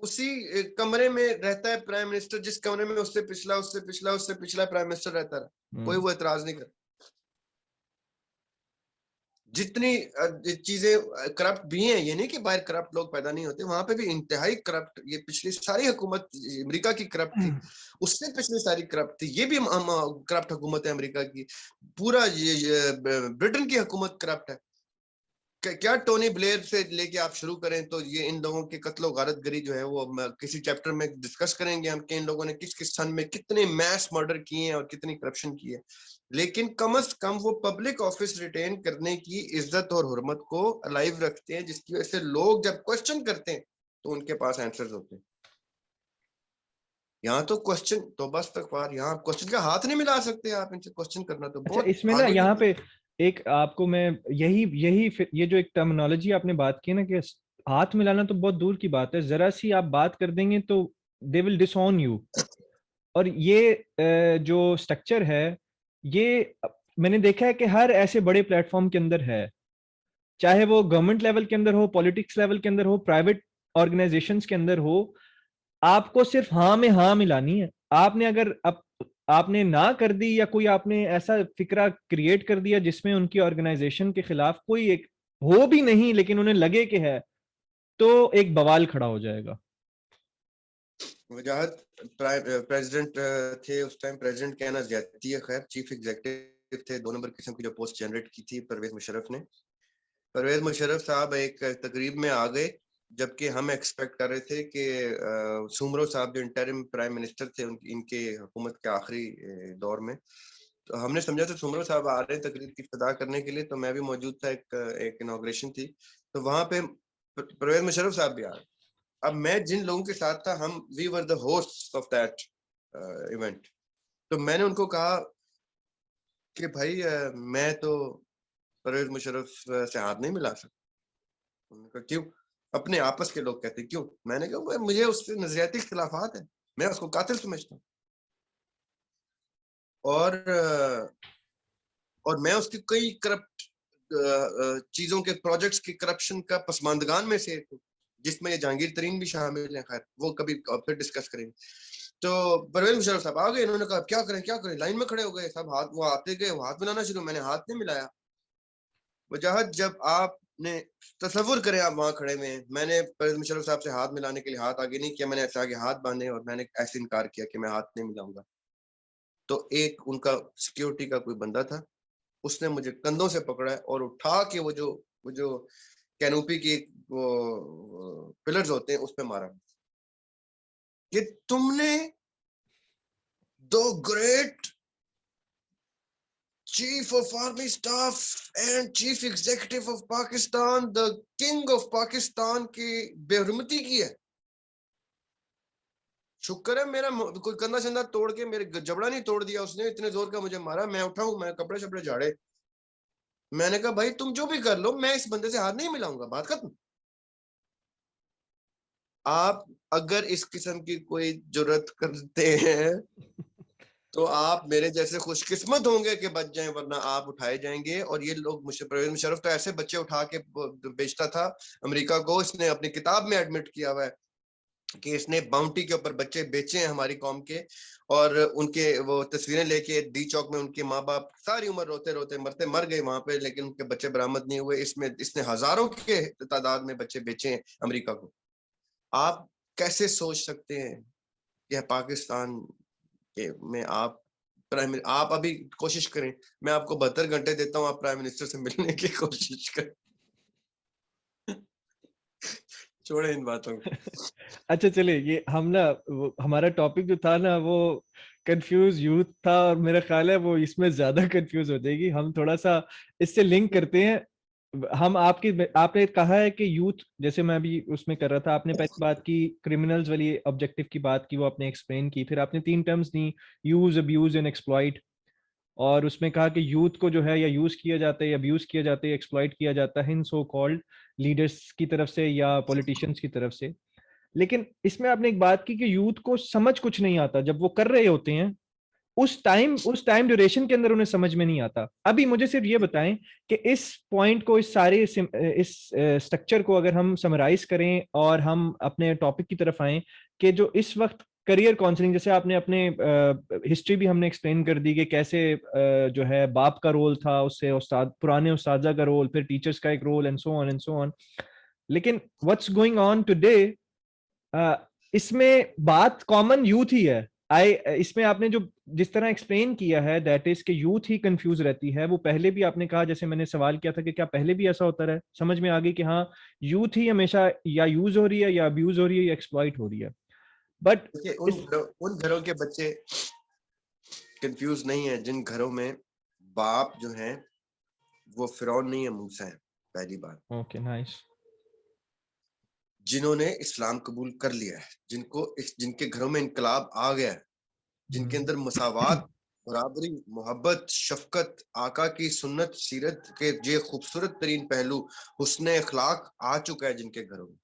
उसी कमरे में रहता है प्राइम मिनिस्टर, जिस कमरे में उससे पिछला उससे पिछला उससे पिछला प्राइम मिनिस्टर रहता रहा, कोई वो एतराज नहीं कर। जितनी चीजें करप्ट भी हैं, ये नहीं कि बाहर करप्ट लोग पैदा नहीं होते, वहां पे भी इंतहाई करप्ट, ये पिछली सारी हुकूमत अमेरिका की करप्ट थी, उससे पिछली सारी करप्ट थी, ये भी करप्ट हुकूमत है अमेरिका की, पूरा ये ब्रिटेन की हुकूमत करप्ट है। क्या टोनी ब्लेयर से लेके आप शुरू करें तो ये इन लोगों के कत्लो गारतगरी जो है वो किसी चैप्टर में डिस्कस करेंगे हम कि इन लोगों ने किस किस सन में कितने मैस मर्डर किए हैं और कितनी करप्शन की है, लेकिन कम से कम वो पब्लिक ऑफिस रिटेन करने की इज्जत और हुर्मत को अलाइव रखते हैं, जिसकी वजह से लोग जब क्वेश्चन करते हैं तो उनके पास आंसर्स होते हैं। यहाँ तो क्वेश्चन तो बस तक पार, यहाँ क्वेश्चन का हाथ नहीं मिला सकते आप इनसे, क्वेश्चन करना तो अच्छा, बहुत इसमें ना आगे की यहाँ पे एक आपको मैं यही यही ये जो एक टर्मिनोलॉजी आपने बात की ना कि हाथ मिलाना, तो बहुत दूर की बात है, जरा सी आप बात कर देंगे तो दे विल डिसऑन यू। और ये जो स्ट्रक्चर है, ये मैंने देखा है कि हर ऐसे बड़े प्लेटफॉर्म के अंदर है, चाहे वो गवर्नमेंट लेवल के अंदर हो, पॉलिटिक्स लेवल के अंदर हो, प्राइवेट ऑर्गेनाइजेशंस के अंदर हो। आपको सिर्फ हाँ में हाँ मिलानी है। आपने अगर आपने ना कर दी, या कोई आपने ऐसा फिक्रा क्रिएट कर दिया जिसमें उनकी ऑर्गेनाइजेशन के खिलाफ कोई एक हो भी नहीं लेकिन उन्हें लगे कि है, तो एक बवाल खड़ा हो जाएगा। वजाहत प्रेसिडेंट थे उस टाइम, प्रेसिडेंट कहना ज्यादती है, खैर चीफ एग्जीक्यूटिव थे, 2 नंबर किस्म की जो पोस्ट जनरेट की थी परवेज मुशर्रफ ने। परवेज मुशर्रफ साहब एक तकरीब में आ गए जबकि हम एक्सपेक्ट कर रहे थे कि सुमरो साहब जो इंटरिम प्राइम मिनिस्टर थे इनके हुकूमत के आखिरी दौर में, तो हमने समझा था सुमरो साहब आ रहे हैं तकरीर की इफ्तिताह करने के लिए, तो मैं भी मौजूद था, एक इनॉग्रेशन थी, तो वहां पे परवेज मुशर्रफ साहब भी आ रहे। अब मैं जिन लोगों के साथ था, हम we were the host of that event, तो मैंने उनको कहा कि भाई मैं तो परवेज मुशर्रफ से हाथ नहीं मिला सकता। उन्होंने कहा क्यों? अपने आपस के लोग कहते क्यों? मैंने कहा मुझे उससे नजरियाती इख्तिलाफात है, मैं उसको कातिल समझता हूँ, और मैं उसकी कई करप्ट चीजों के प्रोजेक्ट्स की करप्शन का पसमानदगान में से एक हूँ, जिसमें ये जहांगीर तरीन भी शामिल है। खैर वो कभी फिर डिस्कस करेंगे। तो परवेज मुशर्रफ साहब आ गए, इन्होंने कहा क्या करें क्या करें, लाइन में खड़े हो गए सब, हाथ वो आते गए, वो हाथ मिलाना शुरू, मैंने हाथ नहीं मिलाया। वजाहत जब आपने तस्वुर करें, आप वहां खड़े में, मैंने परवेज मुशर्रफ साहब से हाथ मिलाने के लिए हाथ आगे नहीं किया, मैंने ऐसे आगे हाथ बांधे और मैंने ऐसे इनकार किया कि मैं हाथ नहीं मिलाऊंगा। तो एक उनका सिक्योरिटी का कोई बंदा था, उसने मुझे कंधों से पकड़ा है और उठा के वो जो कैनोपी की वो पिलर्स होते हैं उस पे मारा कि तुमने the great chief of army staff and chief executive of Pakistan, the king of Pakistan की बेहरमती की है। शुक्र है मेरा कोई कंधा शंधा तोड़ के मेरे जबड़ा नहीं तोड़ दिया उसने, इतने जोर का मुझे मारा। मैं उठा हूं, मैं कपड़े शपड़े झाड़े, मैंने कहा भाई तुम जो भी कर लो, मैं इस बंदे से हाथ नहीं मिलाऊंगा, बात खत्म। आप अगर इस किस्म की कोई जुर्रत करते हैं तो आप मेरे जैसे खुशकिस्मत होंगे कि बच जाएं, वरना आप उठाए जाएंगे। और ये लोग, परवेज मुशर्रफ तो ऐसे बच्चे उठा के बेचता था अमेरिका को, इसने अपनी किताब में एडमिट किया हुआ है कि इसने बाउंटी के ऊपर बच्चे बेचे हैं हमारी कौम के, और उनके वो तस्वीरें लेके डी चौक में उनके माँ बाप सारी उम्र रोते रोते मरते मर गए वहां पे, लेकिन उनके बच्चे बरामद नहीं हुए। इसमें इसने हजारों के तादाद में बच्चे बेचे हैं अमेरिका को। आप कैसे सोच सकते हैं कि पाकिस्तान के में आप अभी कोशिश करें, मैं आपको 72 घंटे देता हूं, आप प्राइम मिनिस्टर से मिलने की कोशिश करें। छोड़े इन बातों को। अच्छा चलिए, ये हम ना हमारा टॉपिक जो था ना वो कंफ्यूज यूथ था, और मेरा ख्याल है वो इसमें ज्यादा कंफ्यूज हो जाएगी। हम थोड़ा सा इससे लिंक करते हैं। हम आपने कहा है कि यूथ, जैसे मैं भी उसमें कर रहा था, आपने पहली बात की क्रिमिनल्स वाली ऑब्जेक्टिव की बात की, वो आपने एक्सप्लेन की, फिर आपने 3 terms the, use, abuse and exploit. और उसमें कहा कि यूथ को जो है या यूज किया जाता है या अब्यूज किया जाता है, एक्सप्लॉइट किया जाता है इन सो कॉल्ड लीडर्स की तरफ से या पॉलिटिशियंस की तरफ से। लेकिन इसमें आपने एक बात की कि यूथ को समझ कुछ नहीं आता जब वो कर रहे होते हैं, उस टाइम ड्यूरेशन के अंदर उन्हें समझ में नहीं आता। अभी मुझे सिर्फ ये बताएं कि इस पॉइंट को, इस स्ट्रक्चर को अगर हम समराइज करें और हम अपने टॉपिक की तरफ आए, कि जो इस वक्त करियर काउंसलिंग, जैसे आपने अपने हिस्ट्री भी हमने एक्सप्लेन कर दी कि कैसे जो है बाप का रोल था, उससे उस्ताद, पुराने उस्ताजा का रोल, फिर टीचर्स का एक role, and so on and so on. लेकिन व्हाट्स गोइंग ऑन टुडे, इसमें बात कॉमन यूथ ही है। इसमें आपने जो जिस तरह एक्सप्लेन किया है, दैट इज कि यूथ ही कंफ्यूज रहती है। वो पहले भी आपने कहा, जैसे मैंने सवाल किया था कि क्या पहले भी ऐसा होता रहा, समझ में आ गई कि हाँ, यूथ ही हमेशा या यूज हो रही है या अब्यूज हो रही है या एक्सप्लॉइट हो रही है। बट देखिए इस उन घरों के बच्चे कंफ्यूज नहीं है जिन घरों में बाप जो है वो फिरौन नहीं है, मूसा है। पहली बात, ओके, नाइस। जिन्होंने इस्लाम कबूल कर लिया है, जिनके घरों में इनकलाब आ गया है, जिनके अंदर मसावात, बराबरी, मोहब्बत, शफकत, आका की सुन्नत सीरत के ये खूबसूरत तरीन पहलू, हुस्न अखलाक आ चुका है जिनके घरों में,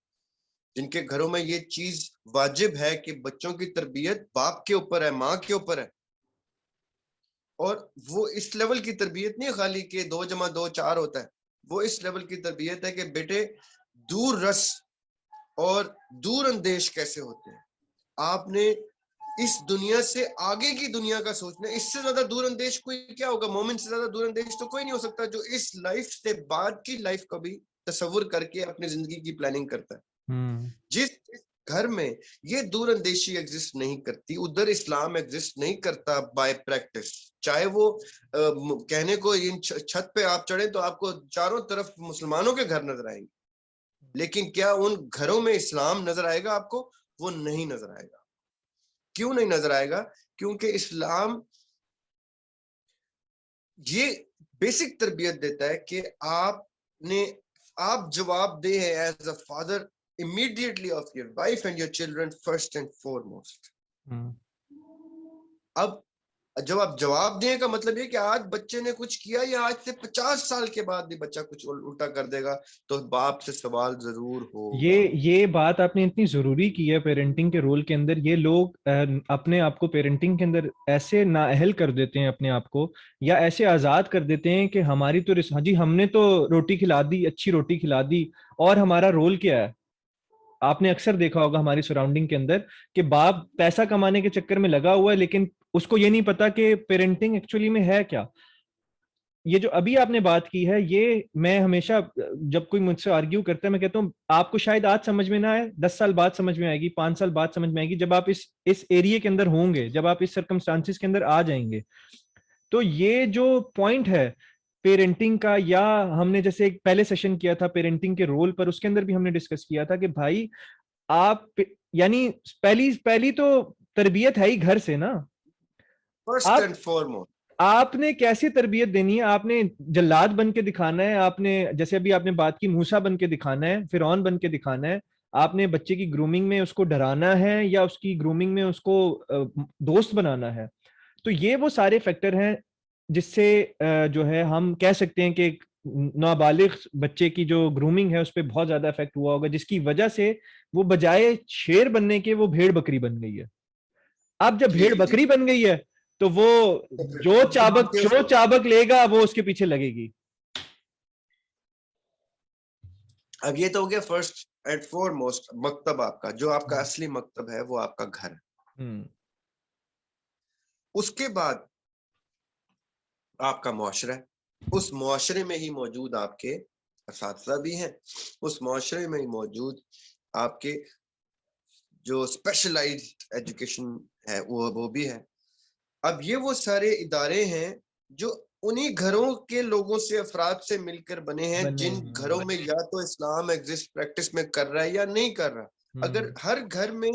जिनके घरों में ये चीज वाजिब है कि बच्चों की तरबियत बाप के ऊपर है, माँ के ऊपर है। और वो इस लेवल की तरबियत नहीं है खाली कि 2+2 4 होता है, वो इस लेवल की तरबियत है कि बेटे दूर रस और दूर अंदेश कैसे होते हैं। आपने इस दुनिया से आगे की दुनिया का सोचना, इससे ज्यादा दूर अंदेश कोई क्या होगा? मोमिन से ज्यादा दूर अंदेश तो कोई नहीं हो सकता, जो इस लाइफ से बाद की लाइफ का भी तस्वुर करके अपनी जिंदगी की प्लानिंग करता है। हम्म। जिस घर में ये दूर अंदेशी एग्जिस्ट नहीं करती, उधर इस्लाम एग्जिस्ट नहीं करता बाय प्रैक्टिस। चाहे वो कहने को इन छत पे आप चढ़े तो आपको चारों तरफ मुसलमानों के घर नजर आएंगे, लेकिन क्या उन घरों में इस्लाम नजर आएगा आपको? वो नहीं नजर आएगा। क्यों नहीं नजर आएगा? क्योंकि इस्लाम ये बेसिक तरबियत देता है कि आप जवाब दे हैं as a father immediately of your wife and your children first and foremost. अब जब आप जवाब दें का मतलब ये कि आज बच्चे ने कुछ किया या आज से 50 साल के बाद भी बच्चा कुछ उल्टा कर देगा तो बाप से सवाल जरूर ये होगा। ये बात आपने इतनी जरूरी की है पेरेंटिंग के रोल के अंदर। ये लोग अपने आप को पेरेंटिंग के अंदर ऐसे नाअहल कर देते हैं अपने आप को, या ऐसे आजाद कर देते हैं कि हमारी तो हाँ जी हमने तो रोटी खिला दी, अच्छी रोटी खिला दी, और हमारा रोल क्या है। आपने अक्सर देखा होगा हमारी सराउंडिंग के अंदर कि बाप पैसा कमाने के चक्कर में लगा हुआ है, लेकिन उसको ये नहीं पता कि पेरेंटिंग एक्चुअली में है क्या। ये जो अभी आपने बात की है, ये मैं हमेशा जब कोई मुझसे आर्ग्यू करता है मैं कहता हूँ आपको शायद आज समझ में ना आए, 10 साल बाद समझ में आएगी, 5 साल बाद समझ में आएगी, जब आप इस एरिया के अंदर होंगे, जब आप इस सर्कमस्टांसिस के अंदर आ जाएंगे। तो ये जो पॉइंट है पेरेंटिंग का, या हमने जैसे एक पहले सेशन किया था पेरेंटिंग के रोल पर, उसके अंदर भी हमने डिस्कस किया था कि भाई आप यानी पहली पहली तो तरबियत है ही घर से ना। फर्स्ट आप एंड फॉरमोस्ट। आपने कैसी तरबियत देनी है, आपने जल्लाद बन के दिखाना है, आपने जैसे अभी आपने बात की मूसा बन के दिखाना है, फिरौन बन के दिखाना है, आपने बच्चे की ग्रूमिंग में उसको डराना है या उसकी ग्रूमिंग में उसको दोस्त बनाना है। तो ये वो सारे फैक्टर हैं जिससे जो है हम कह सकते हैं कि एक नाबालिग बच्चे की जो ग्रूमिंग है उस पर बहुत ज्यादा इफेक्ट हुआ होगा, जिसकी वजह से वो बजाय शेर बनने के वो भेड़ बकरी बन गई है। अब जब जी भेड़ जी जी। बकरी बन गई है तो वो तो फिर जो कमा चाबक के जो उसको, चाबक लेगा वो उसके पीछे लगेगी। अब ये तो हो गया फर्स्ट एंड फॉरमोस्ट मकतब। आपका जो आपका असली मकतब है वो आपका घर है। हम्म। उसके बाद आपका मुआशरा है। उस मुआशरे में ही मौजूद आपके असातिज़ा भी हैं। उस मुआशरे में ही मौजूद आपके जो स्पेशलाइज्ड एजुकेशन है वो भी है। अब ये वो सारे इदारे हैं जो उन्हीं घरों के लोगों से, अफराद से मिलकर बने हैं बने जिन घरों में या तो इस्लाम एग्जिस्ट प्रैक्टिस में कर रहा है या नहीं कर रहा। अगर हर घर में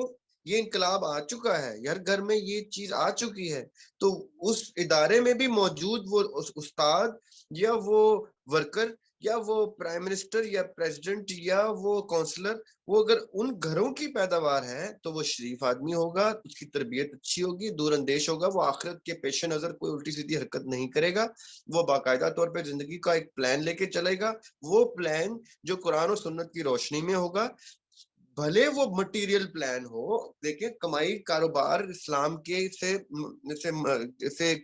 ये इनकलाब आ चुका है, हर घर में ये चीज आ चुकी है, तो उस इदारे में भी मौजूद वो उस्ताद या वो वर्कर या वो प्राइम मिनिस्टर या प्रेसिडेंट या वो काउंसलर, वो अगर उन घरों की पैदावार है तो वो शरीफ आदमी होगा, उसकी तरबियत अच्छी होगी, दूरअंदेश होगा, वो आखिरत के पेश नजर कोई उल्टी सीधी हरकत नहीं करेगा, वो बाकायदा तौर पे जिंदगी का एक प्लान लेके चलेगा। वो प्लान जो कुरान और सुन्नत की रोशनी में होगा, भले वो मटेरियल प्लान हो। देखिए, कमाई कारोबार इस्लाम के से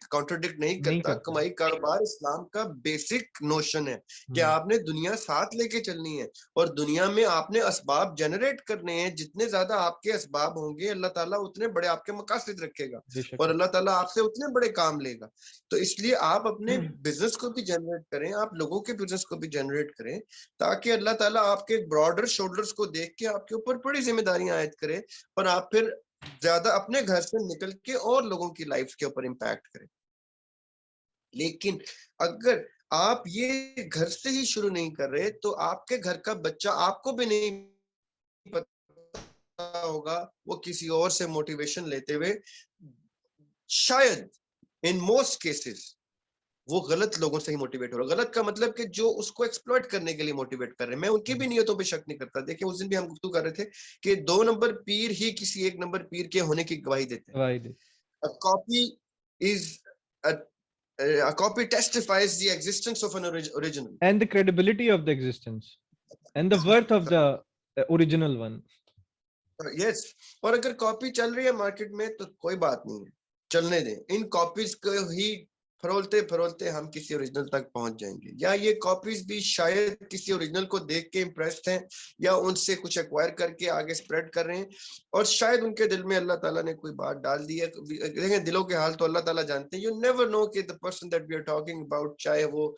कॉन्ट्रोडिक्ट नहीं नहीं करता। करता। कमाई कारोबार इस्लाम का बेसिक नोशन है कि हम्म। आपने दुनिया साथ लेके चलनी है और दुनिया में आपने असबाब जनरेट करने हैं। जितने ज्यादा आपके असबाब होंगे अल्लाह ताला उतने बड़े आपके मकासद रखेगा बेशक। और अल्लाह ताला आपसे उतने बड़े काम लेगा। तो इसलिए आप अपने बिजनेस को भी जनरेट करें, आप लोगों के बिजनेस को भी जनरेट करें, ताकि अल्लाह ताला आपके ब्रॉडर शोल्डर्स को देख के आपके ऊपर बड़ी जिम्मेदारियां आयद करे और आप फिर ज्यादा अपने घर से निकल के और लोगों की लाइफ के ऊपर इम्पैक्ट करें। लेकिन अगर आप ये घर से ही शुरू नहीं कर रहे तो आपके घर का बच्चा आपको भी नहीं पता होगा, वो किसी और से मोटिवेशन लेते हुए शायद इन मोस्ट केसेस वो गलत लोगों से ही मोटिवेट हो रहा है। गलत का मतलब कि जो उसको एक्सप्लॉइट करने के लिए मोटिवेट कर रहे हैं। मैं उनकी भी नियतों पे शक नहीं करता। देखिए, उस दिन भी हम गुफ्तगू कर रहे थे कि 2 नंबर पीर ही किसी 1 नंबर पीर के होने की गवाही देते हैं। वाहिद। A copy is a, a copy testifies the existence of an original. And the credibility of the existence and the worth of the original one. Yes. और अगर कॉपी चल रही है मार्केट में तो कोई बात नहीं है, चलने दें। इन कॉपीज को ही फरोलते फरोलते हम किसी ओरिजिनल तक पहुंच जाएंगे, या ये कॉपीज भी शायद किसी ओरिजिनल को देख के इम्प्रेस्ड हैं या उनसे कुछ एक्वायर करके आगे स्प्रेड कर रहे हैं, और शायद उनके दिल में अल्लाह ताला ने कोई बात डाल दी है। देखें, दिलों के हाल तो अल्लाह ताला जानते हैं। यू नेवर नो कि the person that we are talking about, चाहे वो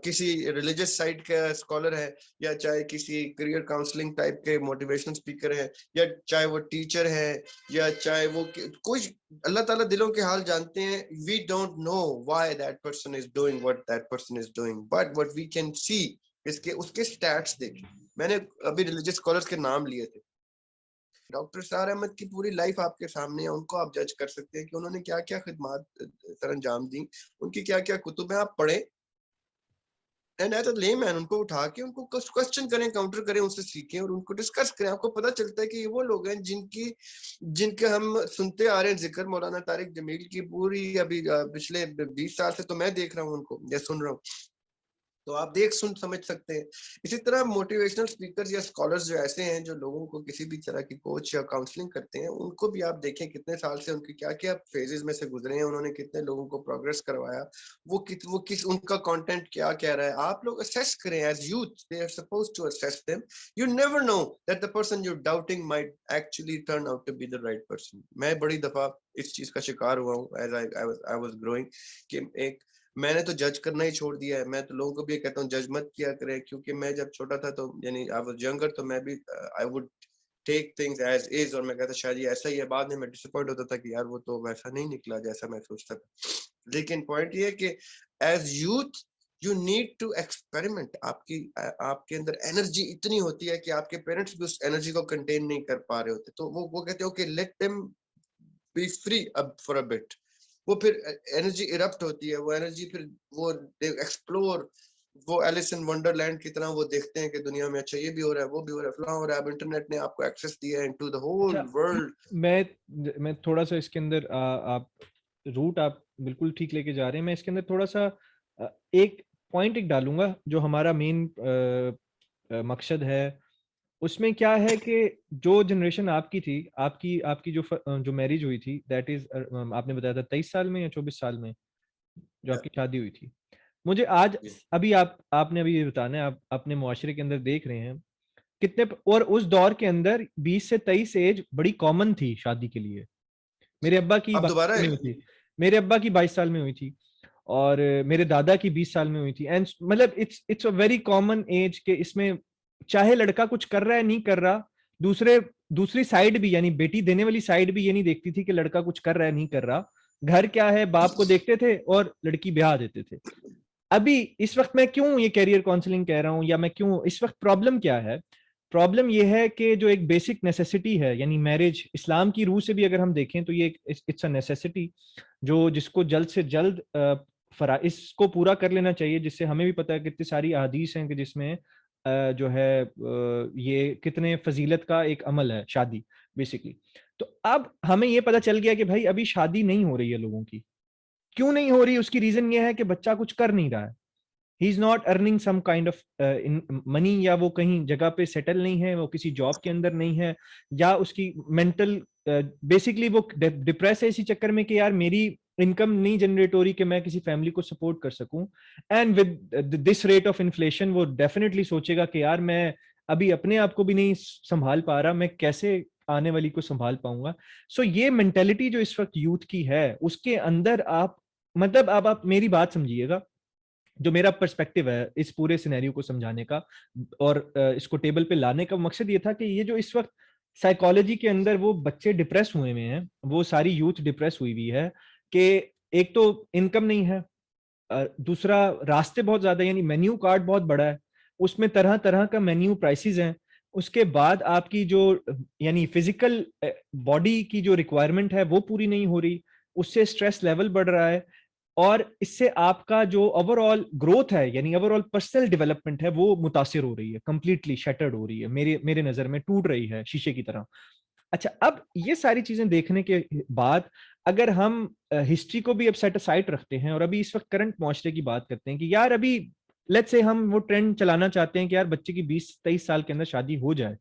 किसी रिलीजियस साइड का स्कॉलर है, या चाहे किसी करियर काउंसलिंग टाइप के मोटिवेशनल स्पीकर है, या चाहे वो टीचर है, या चाहे वो कोई, अल्लाह ताला दिलों के हाल जानते हैं। We don't know why that person is doing what that person is doing, but what we can see इसके उसके स्टैट्स देखें। मैंने अभी रिलीजियस स्कॉलर्स के नाम लिए थे। डॉक्टर सरार अहमद की पूरी लाइफ आपके सामने है, उनको आप जज कर सकते हैं कि उन्होंने क्या-क्या खिदमत सरअंजाम दी, उनकी क्या-क्या कुतुब हैं, आप पढ़ें। एंड एज अ लेमैन उनको उठा के उनको क्वेश्चन करें, काउंटर करें, उनसे सीखें और उनको डिस्कस करें। आपको पता चलता है कि ये वो लोग हैं जिनके हम सुनते आ रहे हैं जिक्र, मौलाना तारिक जमील की पूरी अभी पिछले 20 साल से तो मैं देख रहा हूँ उनको या सुन रहा हूँ। तो आप देख सुन समझ सकते हैं। इसी तरह मोटिवेशनल स्पीकर्स या स्कॉलर्स जो ऐसे हैं जो लोगों को किसी भी तरह की कोच या काउंसलिंग करते हैं, उनको भी आप देखें कितने साल से उनके क्या-क्या फेजेस में से गुजरे हैं, उन्होंने कितने लोगों को प्रोग्रेस करवाया, वो किस उनका कंटेंट क्या कह रहा है। आप लोग असेस करें as youth, they are supposed to assess them. You never know that the person you doubting might actually turn out to be the right person. मैं बड़ी दफा इस चीज का शिकार हुआ हूँ एज आई वाज ग्रोइंग कि एक मैंने तो जज करना ही छोड़ दिया है। मैं तो लोगों को भी ये कहता हूँ जज मत किया करें, क्योंकि मैं जब छोटा था तो यानी आई वाज यंगर तो मैं भी I would take things as is और मैं कहता शायद ये ऐसा ही है। बाद में मैं डिसअपॉइंट होता था कि यार वो तो वैसा नहीं निकला जैसा मैं सोचता था। लेकिन पॉइंट ये है कि as youth you need to experiment. आपके अंदर एनर्जी इतनी होती है कि आपके पेरेंट्स भी उस एनर्जी को कंटेन नहीं कर पा रहे होते, तो वो कहते हो कि लेट देम बी फ्री अब फॉर अ बिट। वो फिर एनर्जी इरप्ट होती है, वो एनर्जी फिर वो एक्सप्लोर, वो एलिस इन वंडरलैंड की तरह वो देखते हैं कि दुनिया में अच्छा ये भी हो रहा है, वो भी हो रहा है, फलां हो रहा है। अब इंटरनेट ने आपको एक्सेस दिया है इनटू द होल अच्छा, वर्ल्ड। मैं थोड़ा सा इसके अंदर आप रूट आप बिल्कुल ठीक लेके जा रहे हैं। मैं इसके अंदर थोड़ा सा एक पॉइंट एक डालूंगा जो हमारा मेन मकसद है। उसमें क्या है कि जो जनरेशन आपकी थी, आपकी आपकी जो मैरिज हुई थी, दैट इज आपने बताया था 23 साल में या 24 साल में जो आपकी शादी हुई थी। मुझे आज अभी आपने अभी ये बताना है, आप अपने मुआशरे के अंदर देख रहे हैं कितने, और उस दौर के अंदर 20 से 23 एज बड़ी कॉमन थी शादी के लिए। मेरे अब्बा की अब 22 दोबारा साल में हुई थी, मेरे अब्बा की 22 साल में हुई थी, और मेरे दादा की 20 साल में हुई थी। एंड मतलब it's a very common age के इसमें चाहे लड़का कुछ कर रहा है नहीं कर रहा, दूसरी साइड भी यानी बेटी देने वाली साइड भी ये नहीं देखती थी कि लड़का कुछ कर रहा है नहीं कर रहा। घर क्या है बाप को देखते थे और लड़की ब्याह देते थे। अभी इस वक्त मैं क्यों ये कैरियर काउंसलिंग कह रहा हूं, या मैं क्यों इस वक्त प्रॉब्लम क्या है? प्रॉब्लम ये है कि जो एक बेसिक नेसेसिटी है यानी मैरिज, इस्लाम की रूह से भी अगर हम देखें तो ये इट्स अ नेसेसिटी जो जिसको जल्द से जल्द इसको पूरा कर लेना चाहिए। जिससे हमें भी पता है कितनी सारी अहादीस हैं कि जिसमें जो है ये कितने फजीलत का एक अमल है शादी बेसिकली। तो अब हमें ये पता चल गया कि भाई अभी शादी नहीं हो रही है लोगों की। क्यों नहीं हो रही? उसकी रीजन ये है कि बच्चा कुछ कर नहीं रहा है, he is not earning some kind of money, या वो कहीं जगह पे सेटल नहीं है, वो किसी जॉब के अंदर नहीं है, या उसकी मेंटल बेसिकली वो डिप्रेस है इसी चक्कर में कि यार मेरी इनकम नहीं जनरेट हो रही कि मैं किसी फैमिली को सपोर्ट कर सकूं। And with this rate of inflation वो डेफिनेटली सोचेगा कि यार मैं अभी अपने आप को भी नहीं संभाल पा रहा, मैं कैसे आने वाली को संभाल पाऊंगा। सो ये मेंटेलिटी जो इस वक्त यूथ की है उसके अंदर आप, मतलब अब आप मेरी बात समझिएगा, जो मेरा पर्सपेक्टिव है इस पूरे सिनेरियो को समझाने का और इसको टेबल पे लाने का मकसद ये था कि ये जो इस वक्त साइकोलॉजी के अंदर वो बच्चे डिप्रेस हुए हुए हैं, वो सारी यूथ डिप्रेस हुई हुई है कि एक तो इनकम नहीं है, दूसरा रास्ते बहुत ज्यादा यानी मेन्यू कार्ड बहुत बड़ा है, उसमें तरह तरह का मेन्यू प्राइसेस हैं। उसके बाद आपकी जो यानी फिजिकल बॉडी की जो रिक्वायरमेंट है वो पूरी नहीं हो रही, उससे स्ट्रेस लेवल बढ़ रहा है, और इससे आपका जो ओवरऑल ग्रोथ है यानी ओवरऑल पर्सनल डेवलपमेंट है वो मुतासिर हो रही है, कंप्लीटली शटर्ड हो रही है, मेरे मेरे नजर में टूट रही है शीशे की तरह। अच्छा, अब ये सारी चीजें देखने के बाद अगर हम हिस्ट्री को भी अब सेट असाइड रखते हैं और अभी इस वक्त करंट मुआशरे की बात करते हैं कि यार अभी लेट्स से हम वो ट्रेंड चलाना चाहते हैं कि यार बच्चे की 20-23 साल के अंदर शादी हो जाए,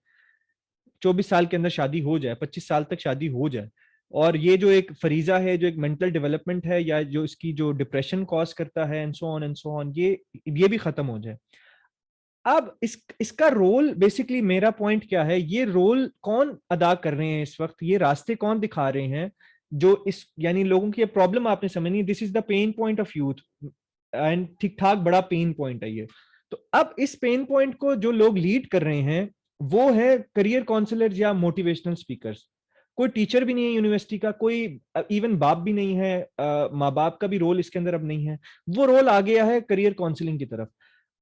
24 साल के अंदर शादी हो जाए, 25 साल तक शादी हो जाए, और ये जो एक फरीजा है, जो एक मेंटल डेवलपमेंट है, या जो इसकी जो डिप्रेशन कॉज करता है and so on and so on, ये भी खत्म हो जाए। अब इसका रोल बेसिकली, मेरा पॉइंट क्या है, ये रोल कौन अदा कर रहे हैं इस वक्त, ये रास्ते कौन दिखा रहे हैं जो इस यानी लोगों की प्रॉब्लम आपने समझनी, this is the pain point of youth, and ठीक ठाक बड़ा पेन पॉइंट है ये। तो अब इस पेन पॉइंट को जो लोग लीड कर रहे हैं वो है करियर काउंसलर या मोटिवेशनल स्पीकर्स। कोई टीचर भी नहीं है यूनिवर्सिटी का, कोई इवन बाप भी नहीं है, माँ बाप का भी रोल इसके अंदर अब नहीं है, वो रोल आ गया है करियर काउंसलिंग की तरफ।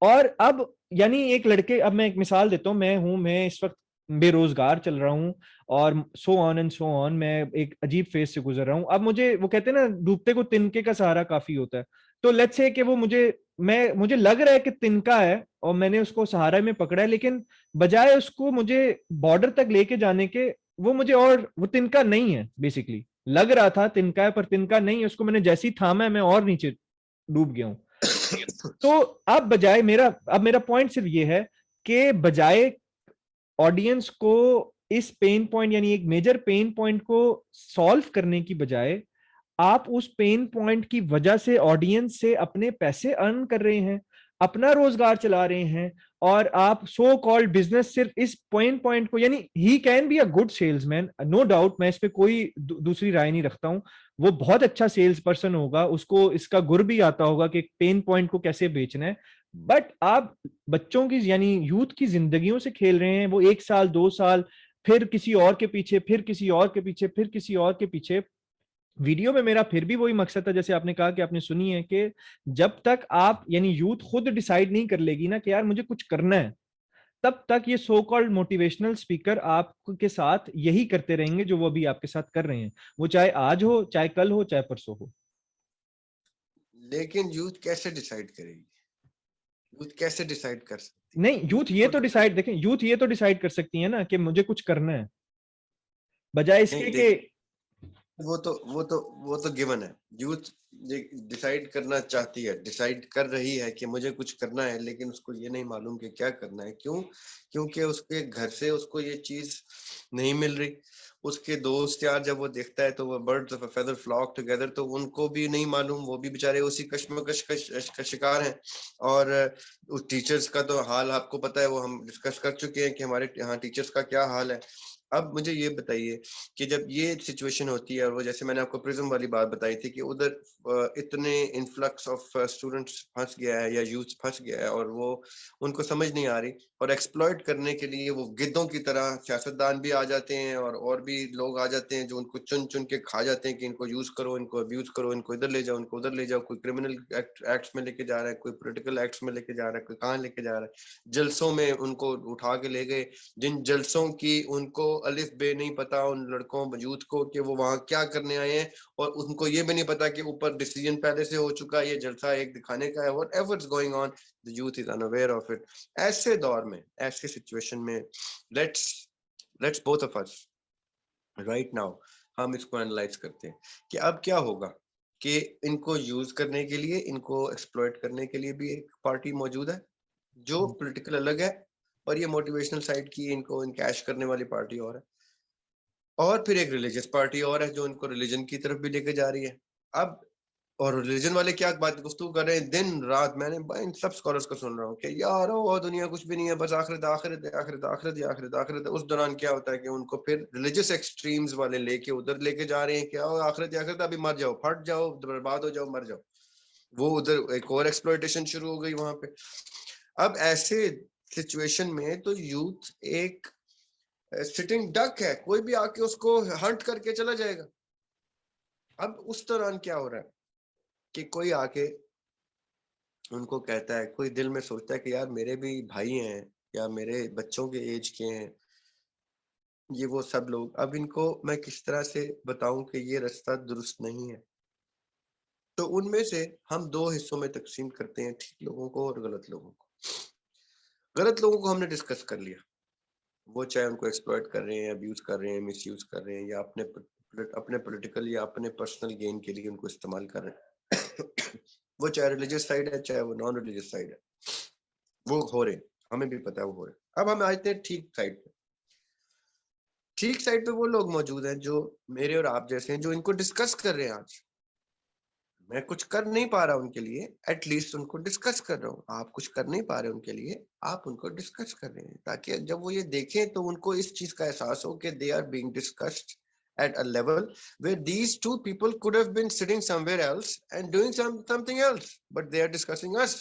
और अब यानी एक लड़के, अब मैं एक मिसाल देता हूँ, मैं इस वक्त बेरोजगार चल रहा हूँ और सो ऑन एंड सो ऑन, मैं एक अजीब फेज से गुजर रहा हूँ। अब मुझे, वो कहते हैं ना, डूबते को तिनके का सहारा काफी होता है। तो लेट्स से कि वो मुझे लग रहा है कि तिनका है और मैंने उसको सहारा में पकड़ा है, लेकिन बजाय उसको मुझे बॉर्डर तक लेके जाने के, वो मुझे, और वो तिनका नहीं है, बेसिकली लग रहा था तिनका है पर तिनका नहीं है, उसको मैंने जैसे ही थामा है मैं और नीचे डूब गया हूँ। तो अब मेरा पॉइंट सिर्फ ये है कि बजाय ऑडियंस को इस पेन पॉइंट, यानी एक मेजर पेन पॉइंट को सॉल्व करने की बजाय, आप उस पेन पॉइंट की वजह से ऑडियंस से अपने पैसे अर्न कर रहे हैं, अपना रोजगार चला रहे हैं, और आप सो कॉल्ड बिजनेस सिर्फ इस पॉइंट को, यानी he can be a good salesman, no doubt, मैं इस पे कोई दूसरी राय नहीं रखता हूं। वो बहुत अच्छा सेल्स पर्सन होगा, उसको इसका गुर भी आता होगा कि पेन पॉइंट को कैसे बेचना है। बट आप बच्चों की, यानी यूथ की जिंदगियों से खेल रहे हैं। वो 1 साल 2 साल, फिर किसी और के पीछे, फिर किसी और के पीछे, फिर किसी और के पीछे। वीडियो में मेरा फिर भी वही मकसद था, जैसे आपने कहा कि आपने सुनी है, कि जब तक आप, यानी यूथ खुद डिसाइड नहीं कर लेगी ना कि यार मुझे कुछ करना है, तब तक ये सो कॉल्ड मोटिवेशनल स्पीकर आपके साथ यही करते रहेंगे जो वो अभी आपके साथ कर रहे हैं, वो चाहे आज हो, चाहे कल हो, चाहे परसों हो। लेकिन यूथ कैसे डिसाइड करेगी? यूथ कैसे डिसाइड कर सकती है? नहीं, यूथ यूथ ये को तो तो डिसाइड, देखें, यूथ ये तो डिसाइड कर सकती है ना कि मुझे कुछ करना है, बजाय इसके नहीं कि, देखिए, वो तो गिवन है। यूथ डिसाइड करना चाहती है, डिसाइड कर रही है कि मुझे कुछ करना है, लेकिन उसको ये नहीं मालूम कि क्या करना है। क्यों? क्योंकि उसके घर से उसको ये चीज नहीं मिल रही। उसके दोस्त यार जब वो देखता है तो वो birds of a feather flock together, तो उनको भी नहीं मालूम, वो भी बेचारे उसी कश्मकश का शिकार हैं। और उस टीचर्स का तो हाल आपको पता है, वो हम डिस्कस कर चुके हैं कि हमारे यहाँ टीचर्स का क्या हाल है। अब मुझे ये बताइए कि जब ये सिचुएशन होती है, और वो जैसे मैंने आपको प्रिज्म वाली बात बताई थी कि उधर इतने इन्फ्लक्स ऑफ स्टूडेंट्स फंस गया है या यूथ फंस गया है, और वो उनको समझ नहीं आ रही, और एक्सप्लॉइट करने के लिए वो गिद्धों की तरह सियासतदान भी आ जाते हैं, और भी लोग आ जाते हैं जो उनको चुन चुन के खा जाते हैं कि इनको यूज करो, इनको अब्यूज करो, इनको इधर ले जाओ, इनको उधर ले जाओ। कोई क्रिमिनल एक्ट्स में लेके जा रहा है, कोई पोलिटिकल एक्ट्स में लेके जा रहा है, कोई कहाँ लेके जा रहा है। जलसों में उनको उठा के ले गए, जिन जलसों की उनको अलिफ बे नहीं पता, उन लड़कों यूथ को, कि वो वहां क्या करने आए हैं, और उनको ये भी नहीं पता कि ऊपर डिसीजन पहले से हो चुका है, ये जलसा एक दिखाने का है। What ever is going on, the youth is unaware of it. ऐसे दौर में, ऐसे सिचुएशन में, let's let's both of us right now, हम इसको एनालाइज करते हैं कि अब क्या होगा, कि इनको यूज करने के लिए, इनको एक्सप्लॉइट करने के लिए भी एक पार्टी मौजूद है जो पॉलिटिकल अलग है, और ये मोटिवेशनल साइड की इनको इनकैश करने वाली पार्टी और है। और फिर एक रिलीजियस पार्टी और है जो इनको रिलीजन की तरफ भी लेके जा रही है। अब और रिलीजन वाले क्या बात गुफ्तगू कर रहे हैं दिन रात, मैंने इन सब स्कॉलर्स को सुन रहा हूँ कि यार वो दुनिया कुछ भी नहीं है, बस आखिरत आखिरत है, आखिरत आखिरत है, आखिरत आखिरत है। उस दौरान क्या होता है कि उनको फिर रिलीजियस एक्सट्रीम्स वाले लेके उधर लेके जा रहे हैं, क्या आखिरत आखिरत, अभी मर जाओ, फट जाओ, बर्बाद हो जाओ, मर जाओ। वो उधर एक और एक्सप्लॉइटेशन शुरू हो गई वहां पे। अब ऐसे सिचुएशन में तो यूथ एक सिटिंग डक है, कोई भी आके उसको हंट करके चला जाएगा। अब उस दौरान क्या हो रहा है कि कोई आके उनको कहता है, कोई दिल में सोचता है कि यार मेरे भी भाई हैं, या मेरे बच्चों के एज के हैं ये वो सब लोग, अब इनको मैं किस तरह से बताऊं कि ये रास्ता दुरुस्त नहीं है। तो उनमें से हम दो हिस्सों में तकसीम करते हैं, ठीक लोगों को और गलत लोगों को। गलत लोगों को हमने डिस्कस कर लिया, वो चाहे उनको एक्सप्लॉइट कर रहे हैं, अब्यूज कर रहे हैं, मिसयूज कर रहे हैं, या अपने पॉलिटिकल या अपने पर्सनल गेन के लिए उनको इस्तेमाल कर रहे हैं। वो चाहे रिलीजियस साइड है, चाहे वो नॉन रिलीजियस साइड है, वो हो रहे, हमें भी पता है वो हो रहे। अब हम आते हैं ठीक साइड पे। ठीक साइड पे वो लोग मौजूद हैं जो मेरे और आप जैसे हैं, जो इनको डिस्कस कर रहे हैं आज। मैं कुछ कर नहीं पा रहा उनके लिए, एटलीस्ट उनको डिस्कस कर रहा हूँ। आप कुछ कर नहीं पा रहे उनके लिए, आप उनको डिस्कस कर रहे हैं, ताकि जब वो ये देखें तो उनको इस चीज का एहसास हो कि they are being discussed at a level where these two people could have been sitting somewhere else and doing something else, but they are discussing us.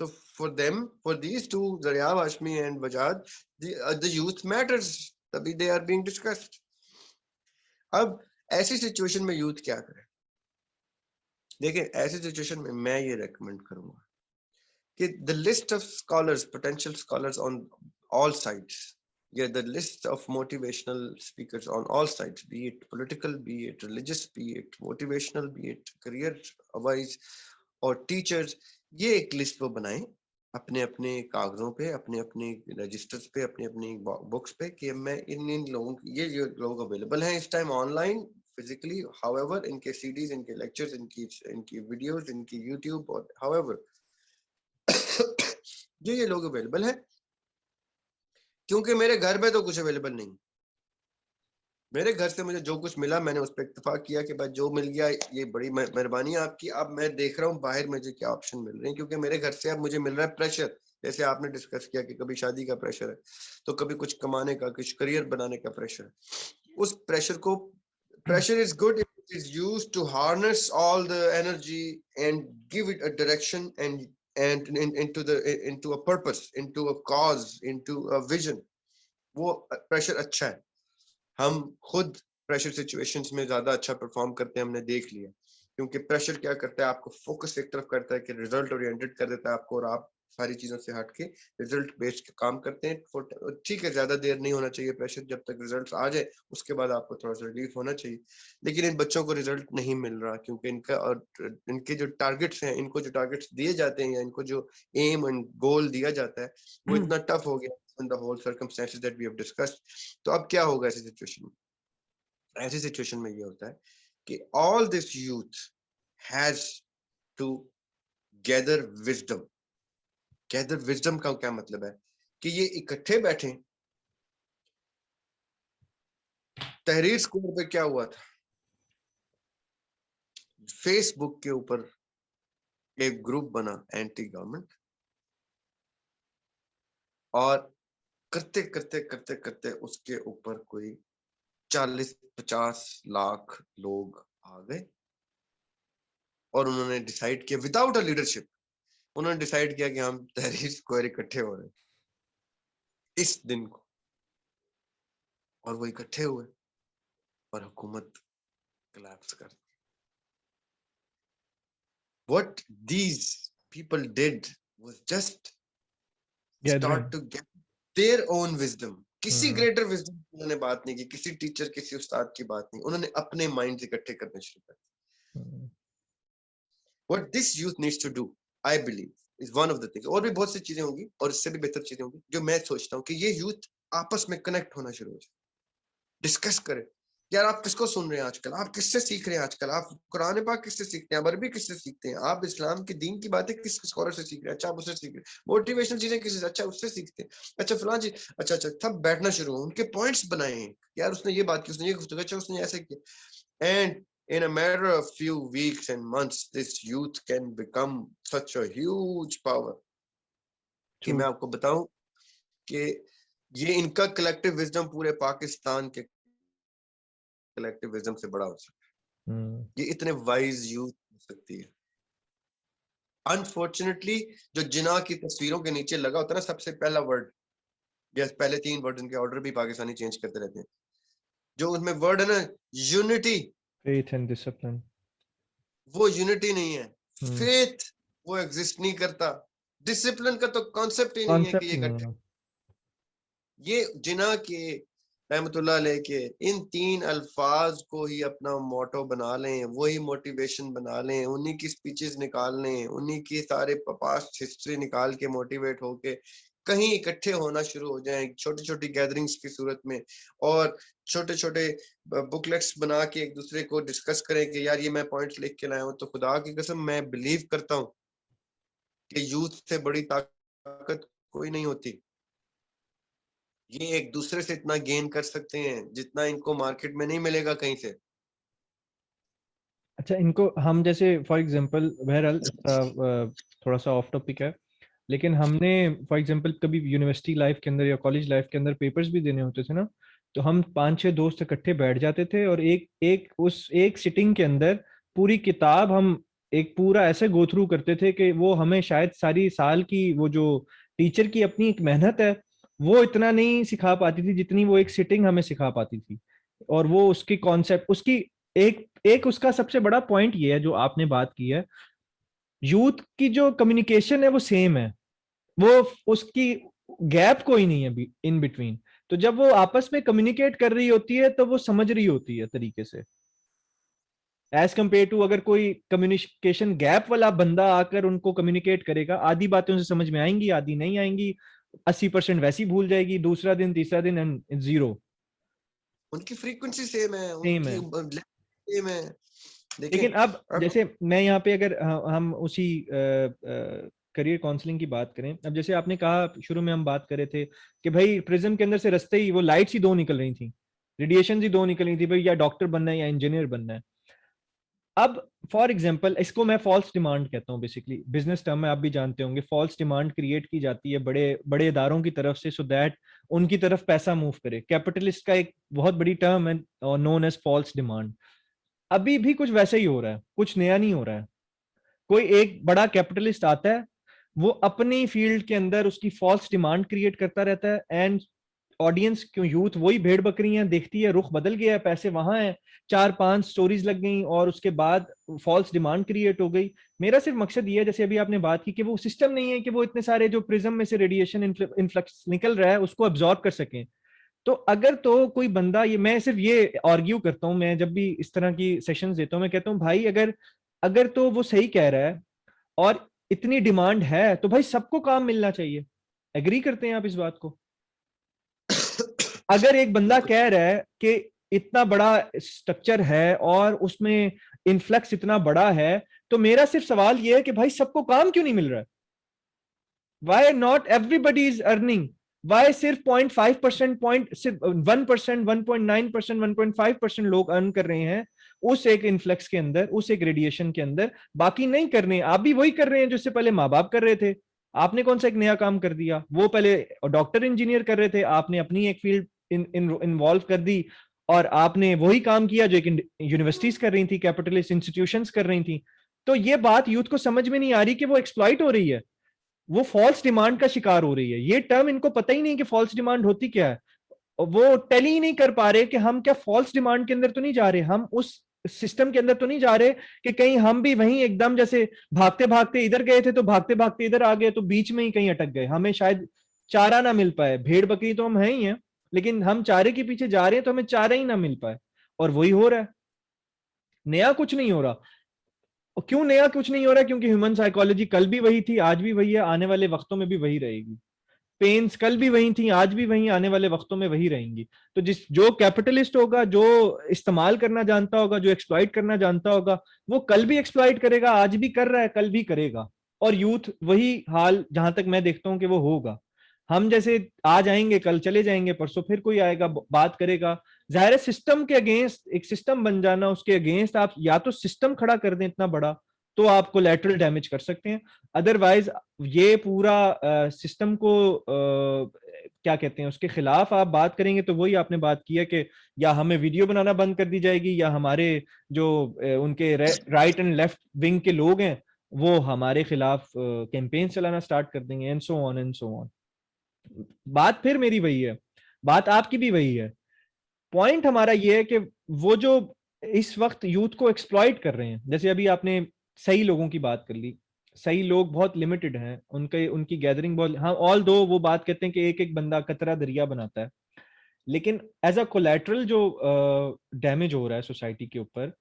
So for them, for these two, Zaryab, Ashmi and Bajad, the youth matters, तभी they are being discussed. अब ऐसी situation में youth क्या करे? देखिए, ऐसी situation में मैं ये रेकमेंड करूंगा कि the list of scholars, potential scholars on all sides, yeah, the list of motivational speakers on all sides, be it political, be it religious, be it motivational, be it career wise, और teachers, ये एक list वो बनाएं अपने अपने कागजों पे, अपने अपने रजिस्टर्स पे, अपने अपने बुक्स पे, कि मैं इन इन लोगों, ये लोग अवेलेबल हैं इस टाइम ऑनलाइन फिजिकली, हाउएवर इनके सीडीज, इनके लेक्चर्स, इनकी वीडियोस, इनकी यूट्यूब, और हाउएवर ये लोग अवेलेबल हैं, क्योंकि मेरे घर में तो कुछ अवेलेबल नहीं। मेरे घर से मुझे जो कुछ मिला मैंने उस पर इत्तेफाक किया कि भाई जो मिल गया ये बड़ी मेहरबानी है आपकी। अब मैं देख रहा हूँ बाहर मुझे क्या ऑप्शन मिल रहे हैं, क्योंकि मेरे घर से अब मुझे मिल रहा है प्रेशर। जैसे आपने डिस्कस किया कि कभी शादी का प्रेशर है, तो कभी कुछ कमाने का, कुछ करियर बनाने का प्रेशर है। उस प्रेशर को, pressure is good if it is used to harness all the energy and give it a direction and into a purpose, into a cause, into a vision, वो प्रेशर अच्छा है। हम खुद प्रेशर सिचुएशंस में ज्यादा अच्छा perform करते हैं, हमने देख लिया, क्योंकि प्रेशर क्या करता है, आपको फोकस एक तरफ करता है कि रिजल्ट ओरिएंटेड कर देता है आपको, और आप सारी चीजों से हट के रिजल्ट बेस्ड काम करते हैं। ठीक है, ज्यादा देर नहीं होना चाहिए प्रेशर, जब तक रिजल्ट आ जाए उसके बाद आपको थोड़ा सा रिलीफ होना चाहिए। लेकिन इन बच्चों को रिजल्ट नहीं मिल रहा, क्योंकि इनका और इनके जो टारगेट्स हैं, इनको जो टारगेट्स दिए जाते हैं या इनको जो एम एंड गोल दिया जाता है वो इतना टफ हो गया in the whole circumstances that we have discussed. तो अब क्या होगा ऐसी सिचुएशन में? ऐसी सिचुएशन में ये होता है कि all this youth has to gather wisdom. Gather wisdom का क्या मतलब है कि ये इकट्ठे बैठे। तहरीर स्क्वायर पे क्या हुआ था, फेसबुक के ऊपर एक ग्रुप बना एंटी गवर्नमेंट, और करते करते करते करते उसके ऊपर कोई 40-50 लाख लोग आ गए, और उन्होंने डिसाइड किया विदाउट अ लीडरशिप, उन्होंने डिसाइड किया कि हम तहरीर स्क्वायर इकट्ठे हो रहे हैं इस दिन को, और वो इकट्ठे हुए और हुकूमत collapse कर दी। What these people did was just start to get their own wisdom. किसी ग्रेटर विजडम की उन्होंने बात नहीं की, किसी टीचर, किसी उस्ताद की बात नहीं, उन्होंने अपने माइंड इकट्ठे करने शुरू कर। What this youth needs to do, I believe, is one of the things. और भी बहुत सी चीजें होंगी और इससे भी बेहतर चीजें होंगी जो मैं सोचता हूँ कि ये यूथ आपस में कनेक्ट होना शुरू हो जाए, डिस्कस करें। यार आप किसको सुन रहे हैं आजकल, आप किससे सीख रहे हैं आजकल, आप कुरान पाक किससे सीखते हैं, अरबी किससे सीखते हैं, आप इस्लाम की दीन की बातें किस स्कॉलर से सीख रहे हैं, अच्छा आप उससे सीख रहे हैं, मोटिवेशनल चीजें किससे, अच्छा उससे सीखते हैं, अच्छा फलां जी, अच्छा अच्छा, तब बैठना शुरू हो, उनके पॉइंट्स बनाए, यार उसने ये बात की, उसने ये गुफ्तगू, अच्छा उसने ऐसे किया। And in a matter of few weeks and months this youth can become such a huge power कि मैं आपको बताऊं कि ये इनका कलेक्टिव विजडम पूरे पाकिस्तान के कलेक्टिव विजडम से बड़ा हो सकता है। ये इतने वाइज यूथ हो सकती है। अनफॉर्चुनेटली जो जिना की तस्वीरों के नीचे लगा होता है ना सबसे पहला वर्ड, या पहले 3 वर्ड, इनके ऑर्डर भी पाकिस्तानी चेंज करते रहते हैं, जो उसमें वर्ड है ना यूनिटी, फेथ एंड डिसिप्लिन, वो यूनिटी नहीं है। फेथ वो एग्जिस्ट नहीं करता, डिसिप्लिन का तो कॉन्सेप्ट ही नहीं है कि ये इकट्ठे। ये जिना के रहमतुल्लाह अलैह के इन 3 अल्फाज को ही अपना मोटो बना लें, वही मोटिवेशन बना लें, उन्हीं की स्पीचेस निकाल लें, उन्हीं की सारे पास्ट हिस्ट्री निकाल के मोटिवेट होके कहीं इकट्ठे होना शुरू हो जाएं छोटी छोटी गैदरिंग्स की सूरत में, और छोटे छोटे बुकलेट्स बना के एक दूसरे को डिस्कस करें कि यार ये मैं पॉइंट्स लिख के लाया हूं, तो खुदा की कसम मैं बिलीव करता हूं कि यूथ से बड़ी ताकत कोई नहीं होती। ये एक दूसरे से इतना गेन कर सकते हैं जितना इनको मार्केट में नहीं मिलेगा कहीं से। अच्छा इनको हम जैसे फॉर एग्जांपल, बहरहाल थोड़ा सा ऑफ टॉपिक है, लेकिन हमने फॉर एग्जांपल कभी यूनिवर्सिटी लाइफ के अंदर या कॉलेज लाइफ के अंदर पेपर्स भी देने होते थे ना, तो हम 5-6 दोस्त इकट्ठे बैठ जाते थे और एक एक उस एक सिटिंग के अंदर पूरी किताब हम एक पूरा ऐसे गो थ्रू करते थे कि वो हमें शायद सारी साल की वो जो टीचर की अपनी एक मेहनत है वो इतना नहीं सिखा पाती थी जितनी वो एक सिटिंग हमें सिखा पाती थी। और वो उसकी कॉन्सेप्ट, उसकी एक एक उसका सबसे बड़ा पॉइंट ये है जो आपने बात की है यूथ की जो कम्युनिकेशन है वो सेम है, वो उसकी गैप कोई नहीं है इन बिटवीन। तो जब वो आपस में कम्युनिकेट कर रही होती है तो वो समझ रही होती है तरीके से, एज कंपेयर टू अगर कोई कम्युनिकेशन गैप वाला बंदा आकर उनको कम्युनिकेट करेगा, आधी बातें उसे समझ में आएंगी, आधी नहीं आएंगी, 80% वैसी भूल जाएगी, दूसरा दिन तीसरा दिन एंड जीरो। उनकी फ्रीक्वेंसी सेम है, सेम उनकी है। सेम है। देखें लेकिन अब अब जैसे मैं यहाँ पे अगर हम उसी करियर काउंसलिंग की बात करें, अब जैसे आपने कहा शुरू में हम बात कर रहे थे कि भाई प्रिज्म के अंदर से रास्ते ही वो लाइट्स ही दो निकल रही थी, रेडिएशन ही दो निकल रही थी, भाई या डॉक्टर बनना है या इंजीनियर बनना है। अब फॉर एग्जाम्पल इसको मैं फॉल्स डिमांड कहता हूँ, बेसिकली बिजनेस टर्म में आप भी जानते होंगे, फॉल्स डिमांड क्रिएट की जाती है बड़े बड़े इदारों की तरफ से, सो दैट उनकी तरफ पैसा मूव करे। कैपिटलिस्ट का एक बहुत बड़ी टर्म है नोन एज फॉल्स डिमांड। अभी भी कुछ वैसे ही हो रहा है, कुछ नया नहीं हो रहा है। कोई एक बड़ा कैपिटलिस्ट आता है, वो अपनी फील्ड के अंदर उसकी फॉल्स डिमांड क्रिएट करता रहता है, एंड ऑडियंस क्यों, यूथ वही भेड़ बकरियां देखती है, रुख बदल गया है, पैसे वहां है, 4-5 स्टोरीज लग गई और उसके बाद फॉल्स डिमांड क्रिएट हो गई। मेरा सिर्फ मकसद ये है, जैसे अभी आपने बात की कि वो सिस्टम नहीं है कि वो इतने सारे जो प्रिज्म में से रेडिएशन इन्फ्लक्स निकल रहा है उसको अब्जॉर्ब कर सकें। तो अगर तो कोई बंदा, ये मैं सिर्फ ये आर्ग्यू करता हूं, मैं जब भी इस तरह की सेशंस देता हूं मैं कहता हूं भाई अगर अगर तो वो सही कह रहा है और इतनी डिमांड है तो भाई सबको काम मिलना चाहिए। एग्री करते हैं आप इस बात को? अगर एक बंदा बिल्कुल कह रहा है कि इतना बड़ा स्ट्रक्चर है और उसमें इन्फ्लक्स इतना बड़ा है, तो मेरा सिर्फ सवाल यह है कि भाई सबको काम क्यों नहीं मिल रहा है? Why not everybody is earning? Why सिर्फ 0.5%, पॉइंट सिर्फ 1%, 1.9%, 1.5% लोग अर्न कर रहे हैं उस एक इन्फ्लक्स के अंदर, उस एक रेडिएशन के अंदर, बाकी नहीं कर रहे हैं? आप भी वही कर रहे हैं जो इससे पहले माँ बाप कर रहे थे। आपने कौन सा एक नया काम कर दिया? वो पहले डॉक्टर इंजीनियर कर रहे थे, आपने अपनी एक फील्ड इन्वॉल्व कर दी और आपने वही काम किया जो एक यूनिवर्सिटीज कर रही थी, कैपिटलिस्ट इंस्टीट्यूशंस कर रही थी। तो ये बात यूथ को समझ में नहीं आ रही कि वो एक्सप्लॉइट हो रही है, वो फॉल्स डिमांड का शिकार हो रही है। ये टर्म इनको पता ही नहीं कि फॉल्स डिमांड होती क्या है। वो टेल ही नहीं कर पा रहे कि हम क्या फॉल्स डिमांड के अंदर तो नहीं जा रहे, हम उस सिस्टम के अंदर तो नहीं जा रहे कि कहीं हम भी वहीं एकदम जैसे भागते भागते इधर गए थे तो भागते भागते इधर आ गए तो बीच में ही कहीं अटक गए, हमें शायद चारा ना मिल पाए। भेड़ बकरी तो हम हैं ही हैं, लेकिन हम चारे के पीछे जा रहे हैं तो हमें चारा ही ना मिल पाए। और वही हो रहा है, नया कुछ नहीं हो रहा। और क्यों नया कुछ नहीं हो रहा? क्योंकि ह्यूमन साइकोलॉजी कल भी वही थी, आज भी वही है, आने वाले वक्तों में भी वही रहेगी। पेन्स कल भी वही थी, आज भी वही, आने वाले वक्तों में वही रहेंगी। तो जिस जो कैपिटलिस्ट होगा, जो इस्तेमाल करना जानता होगा, जो एक्सप्लॉइट करना जानता होगा, वो कल भी एक्सप्लॉइट करेगा, आज भी कर रहा है, कल भी करेगा। और यूथ वही हाल जहां तक मैं देखता हूं कि वो होगा। हम जैसे आज आएंगे, कल चले जाएंगे, परसों फिर कोई आएगा बात करेगा। जाहिर है सिस्टम के अगेंस्ट, एक सिस्टम बन जाना, उसके अगेंस्ट आप या तो सिस्टम खड़ा कर दें इतना बड़ा, तो आप कोलैटरल डैमेज कर सकते हैं। अदरवाइज ये पूरा सिस्टम को क्या कहते हैं, उसके खिलाफ आप बात करेंगे तो वही आपने बात की है कि या हमें वीडियो बनाना बंद कर दी जाएगी, या हमारे जो उनके राइट एंड लेफ्ट विंग के लोग हैं वो हमारे खिलाफ कैंपेन चलाना स्टार्ट कर देंगे, and so on and so on. बात फिर मेरी वही है, बात आपकी भी वही है। पॉइंट हमारा ये है कि वो जो इस वक्त यूथ को एक्सप्लॉइट कर रहे हैं, जैसे अभी आपने सही लोगों की बात कर ली, सही लोग बहुत लिमिटेड हैं, उनके उनकी गैदरिंग बहुत, हाँ ऑल दो वो बात कहते हैं कि एक एक बंदा कतरा दरिया बनाता है, लेकिन एज अ कोलैटरल जो डैमेज हो रहा है सोसाइटी के ऊपर,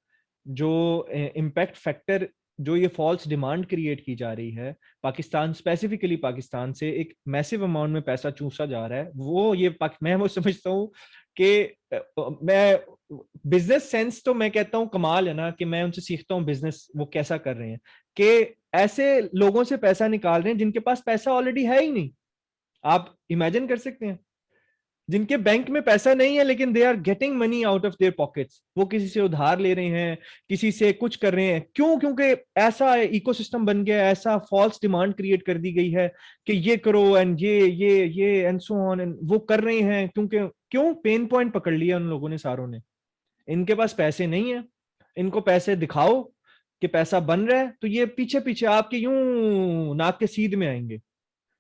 जो इम्पैक्ट फैक्टर, जो ये फॉल्स डिमांड क्रिएट की जा रही है, पाकिस्तान, स्पेसिफिकली पाकिस्तान से एक मैसिव अमाउंट में पैसा चूसा जा रहा है, वो ये मैं वो समझता हूँ कि मैं बिजनेस सेंस तो मैं कहता हूँ कमाल है ना, कि मैं उनसे सीखता हूँ बिजनेस वो कैसा कर रहे हैं, कि ऐसे लोगों से पैसा निकाल रहे हैं जिनके पास पैसा ऑलरेडी है ही नहीं। आप इमेजिन कर सकते हैं, जिनके बैंक में पैसा नहीं है लेकिन they are getting money out of their pockets, वो किसी से उधार ले रहे हैं, किसी से कुछ कर रहे हैं। क्यों? क्योंकि ऐसा इकोसिस्टम बन गया है, ऐसा फॉल्स डिमांड क्रिएट कर दी गई है कि ये करो एंड ये एंड सो ऑन, एंड वो कर रहे हैं क्योंकि क्यों पेन पॉइंट पकड़ लिया उन लोगों ने सारों ने। इनके पास पैसे नहीं है, इनको पैसे दिखाओ कि पैसा बन रहा है तो ये पीछे पीछे आपके यूं नाक के सीध में आएंगे,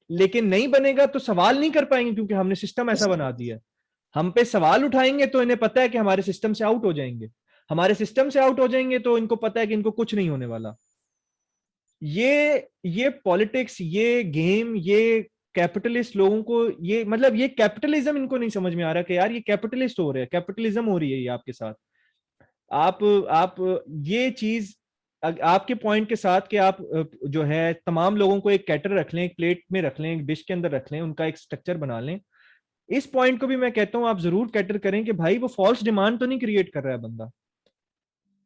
लेकिन नहीं बनेगा तो सवाल नहीं कर पाएंगे क्योंकि हमने सिस्टम ऐसा बना दिया है। हम पे सवाल उठाएंगे तो इन्हें पता है कि हमारे सिस्टम से आउट हो जाएंगे, हमारे सिस्टम से आउट हो जाएंगे तो इनको पता है कि इनको कुछ नहीं होने वाला। ये पॉलिटिक्स, ये गेम, ये कैपिटलिस्ट लोगों को, ये मतलब ये कैपिटलिज्म इनको नहीं समझ में आ रहा कि यार ये कैपिटलिस्ट हो रहे हैं, कैपिटलिज्म हो रही है ये आपके साथ। आप ये चीज आपके पॉइंट के साथ कि आप जो है तमाम लोगों को एक कैटर रख लें, एक प्लेट में रख लें, एक डिश के अंदर रख लें, उनका एक स्ट्रक्चर बना लें। इस पॉइंट को भी मैं कहता हूं आप जरूर कैटर करें कि भाई वो फॉल्स डिमांड तो नहीं क्रिएट कर रहा है बंदा।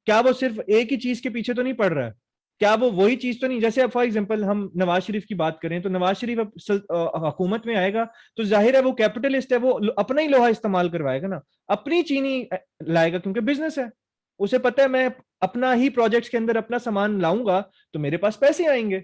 क्या वो सिर्फ एक ही चीज के पीछे तो नहीं पड़ रहा है? क्या वो वही चीज तो नहीं, जैसे अब फॉर एग्जांपल हम नवाज शरीफ की बात करें तो नवाज शरीफ अब हुकूमत में आएगा तो जाहिर है वो कैपिटलिस्ट है, वो अपना ही लोहा इस्तेमाल करवाएगा ना, अपनी चीनी लाएगा, क्योंकि बिजनेस है। उसे पता है मैं अपना ही प्रोजेक्ट्स के अंदर अपना सामान लाऊंगा तो मेरे पास पैसे आएंगे,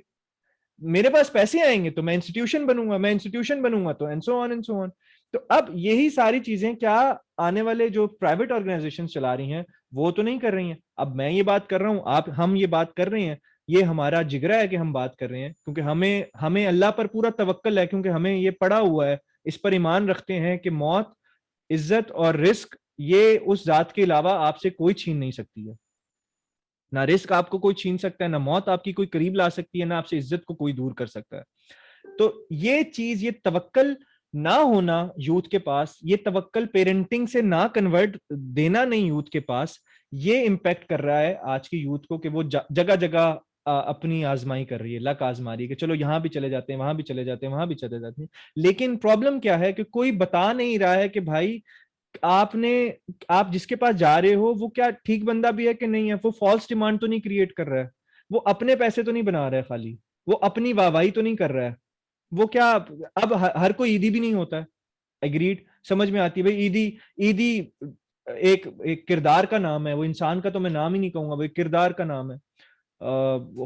मेरे पास पैसे आएंगे तो मैं इंस्टीट्यूशन बनूंगा, मैं इंस्टीट्यूशन बनूंगा तो and so on and so on. तो अब यही सारी चीजें क्या आने वाले जो प्राइवेट ऑर्गेनाइजेशन चला रही हैं वो तो नहीं कर रही हैं। अब मैं ये बात कर रहा हूं, आप हम ये बात कर रहे हैं, ये हमारा जिगरा है कि हम बात कर रहे हैं, क्योंकि हमें हमें अल्लाह पर पूरा तवक्कल है, क्योंकि हमें ये पड़ा हुआ है, इस पर ईमान रखते हैं कि मौत, इज्जत और रिस्क ये उस जात के अलावा आपसे कोई छीन नहीं सकती है। ना रिस्क आपको कोई छीन सकता है, ना मौत आपकी कोई करीब ला सकती है, ना आपसे इज्जत को कोई दूर कर सकता है। तो ये चीज, ये तवक्कल ना होना यूथ के पास, ये तवक्कल पेरेंटिंग से ना कन्वर्ट देना नहीं यूथ के पास, ये इम्पैक्ट कर रहा है आज की यूथ को कि वो जगह जगह अपनी आजमाई कर रही है, लक आजमा रही है कि चलो यहां भी चले जाते हैं, वहां भी चले जाते हैं, वहां भी चले जाते हैं। लेकिन प्रॉब्लम क्या है कि कोई बता नहीं रहा है कि भाई आपने, आप जिसके पास जा रहे हो वो क्या ठीक बंदा भी है कि नहीं है, वो फॉल्स डिमांड तो नहीं क्रिएट कर रहा है, वो अपने पैसे तो नहीं बना रहा है खाली, वो अपनी वाहवाही तो नहीं कर रहा है, वो क्या, अब हर कोई ईदी भी नहीं होता है। एग्रीड, समझ में आती है भाई। ईदी, ईदी एक एक किरदार का नाम है, वो इंसान का तो मैं नाम ही नहीं कहूंगा भाई, किरदार का नाम है।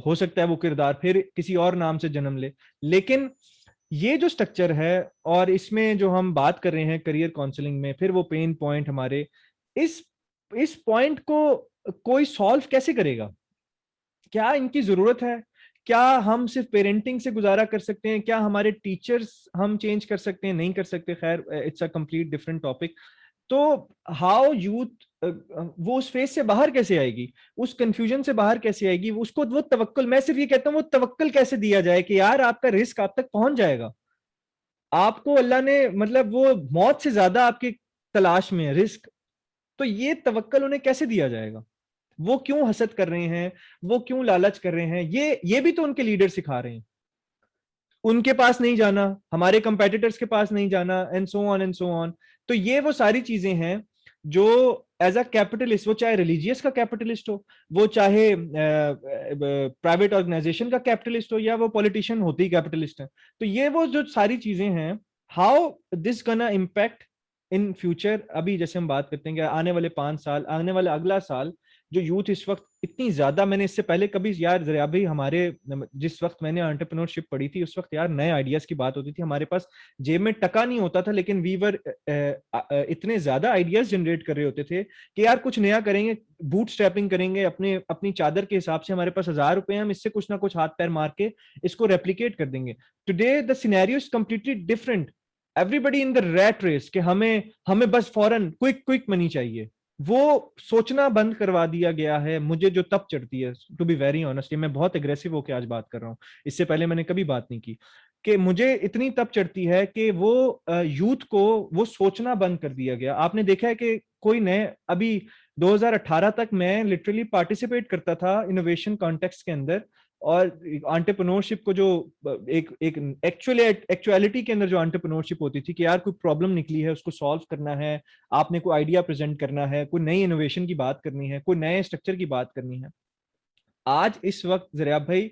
हो सकता है वो किरदार फिर किसी और नाम से जन्म ले, लेकिन ये जो स्ट्रक्चर है और इसमें जो हम बात कर रहे हैं करियर काउंसलिंग में, फिर वो पेन पॉइंट हमारे, इस इस पॉइंट को कोई सॉल्व कैसे करेगा? क्या इनकी जरूरत है? क्या हम सिर्फ पेरेंटिंग से गुजारा कर सकते हैं? क्या हमारे टीचर्स हम चेंज कर सकते हैं? नहीं कर सकते, खैर it's a complete different topic. तो हाउ यूथ वो उस फेज से बाहर कैसे आएगी, उस कंफ्यूजन से बाहर कैसे आएगी, उसको वो तवक्कुल, मैं सिर्फ ये कहता हूँ वो तवक्कुल कैसे दिया जाए कि यार आपका रिस्क आप तक पहुंच जाएगा, आपको अल्लाह ने मतलब वो मौत से ज्यादा आपकी तलाश में है रिस्क, तो ये तवक्कुल उन्हें कैसे दिया जाएगा? वो क्यों हसद कर रहे हैं, वो क्यों लालच कर रहे हैं? ये भी तो उनके लीडर सिखा रहे हैं, उनके पास नहीं जाना, हमारे कंपेटिटर्स के पास नहीं जाना, and so on and so on. तो ये वो सारी चीजें हैं जो एज अ कैपिटलिस्ट, वो चाहे रिलीजियस का कैपिटलिस्ट हो, वो चाहे प्राइवेट ऑर्गेनाइजेशन का कैपिटलिस्ट हो, या वो पॉलिटिशियन होते ही कैपिटलिस्ट है, तो ये वो जो सारी चीजें हैं, हाउ दिस गना इम्पैक्ट इन फ्यूचर। अभी जैसे हम बात करते हैं कि आने वाले 5 साल, आने वाला अगला साल, जो यूथ इस वक्त इतनी ज्यादा, मैंने इससे पहले कभी यार जरा भाई हमारे, जिस वक्त मैंने एंटरप्रेन्योरशिप पढ़ी थी उस वक्त यार नए आइडियाज की बात होती थी, हमारे पास जेब में टका नहीं होता था, लेकिन वी वर इतने ज्यादा आइडियाज जनरेट कर रहे होते थे कि यार कुछ नया करेंगे, बूट स्ट्रैपिंग करेंगे, अपने अपनी चादर के हिसाब से, हमारे पास 1,000 रुपए, हम इससे कुछ ना कुछ हाथ पैर मार के इसको रेप्लीकेट कर देंगे। Today the scenario is completely different. Everybody in the rat race कि हमें हमें बस फौरन क्विक क्विक मनी चाहिए, वो सोचना बंद करवा दिया गया है। मुझे जो तप चढ़ती है, टू बी वेरी ऑनेस्ट, मैं बहुत एग्रेसिव होकर आज बात कर रहा हूँ, इससे पहले मैंने कभी बात नहीं की, कि मुझे इतनी तप चढ़ती है कि वो यूथ को वो सोचना बंद कर दिया गया। आपने देखा है कि कोई नए, अभी 2018 तक मैं लिटरली पार्टिसिपेट करता था इनोवेशन कॉन्टेक्स्ट के अंदर, और एंटरप्रेन्योरशिप को जो एक एक एक्चुअलिटी के अंदर जो एंटरप्रेन्योरशिप होती थी कि यार कोई प्रॉब्लम निकली है, उसको सॉल्व करना है, आपने कोई आइडिया प्रेजेंट करना है, कोई नई इनोवेशन की बात करनी है, कोई नए स्ट्रक्चर की बात करनी है। आज इस वक्त जरिया भाई,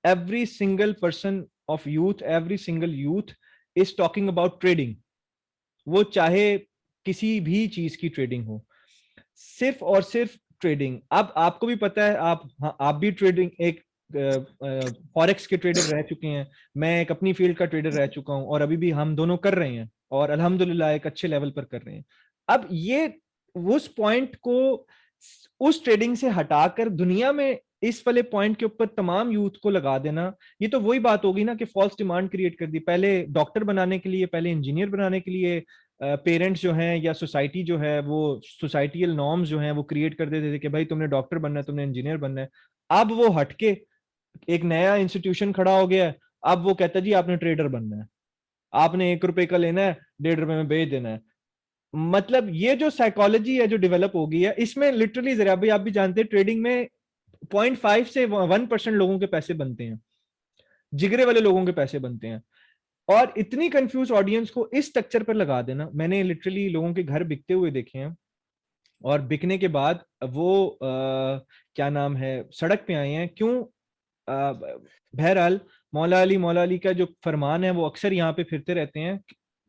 every single person of youth, every single youth is talking about trading, वो चाहे किसी भी चीज की ट्रेडिंग हो, सिर्फ और सिर्फ ट्रेडिंग। अब आपको भी पता है, आप, हाँ, आप भी ट्रेडिंग एक फॉरेक्स के ट्रेडर रह चुके हैं, मैं एक अपनी फील्ड का ट्रेडर रह चुका हूं, और अभी भी हम दोनों कर रहे हैं, और अल्हम्दुलिल्लाह एक अच्छे लेवल पर कर रहे हैं। अब ये उस पॉइंट को, उस ट्रेडिंग से हटाकर दुनिया में इस वाले पॉइंट के ऊपर तमाम यूथ को लगा देना, ये तो वही बात होगी ना कि फॉल्स डिमांड क्रिएट कर दी। पहले डॉक्टर बनाने के लिए, पहले इंजीनियर बनाने के लिए पेरेंट्स जो हैं या सोसाइटी जो है, वो सोसाइटियल नॉर्म्स जो हैं वो क्रिएट कर देते थे कि भाई तुमने डॉक्टर बनना है, तुमने इंजीनियर बनना है। अब वो हटके एक नया इंस्टीट्यूशन खड़ा हो गया है, अब वो कहता है जी आपने ट्रेडर बनना है, आपने 1 रुपए का लेना है, 1.5 रुपए में बेच देना है। मतलब ये जो साइकोलॉजी है जो डेवलप हो गई है, इसमें लिटरली जरा भाई आप भी जानते हैं ट्रेडिंग में 0.5 से 1% लोगों के पैसे बनते हैं, जिगरे वाले लोगों के पैसे बनते हैं। और इतनी कंफ्यूज ऑडियंस को इस स्ट्रक्चर पर लगा देना, मैंने लिटरली लोगों के घर बिकते हुए देखे हैं, और बिकने के बाद वो क्या नाम है, सड़क पे आए हैं। क्यों? बहरहाल मौला अली का जो फरमान है वो अक्सर यहाँ पे फिरते रहते हैं।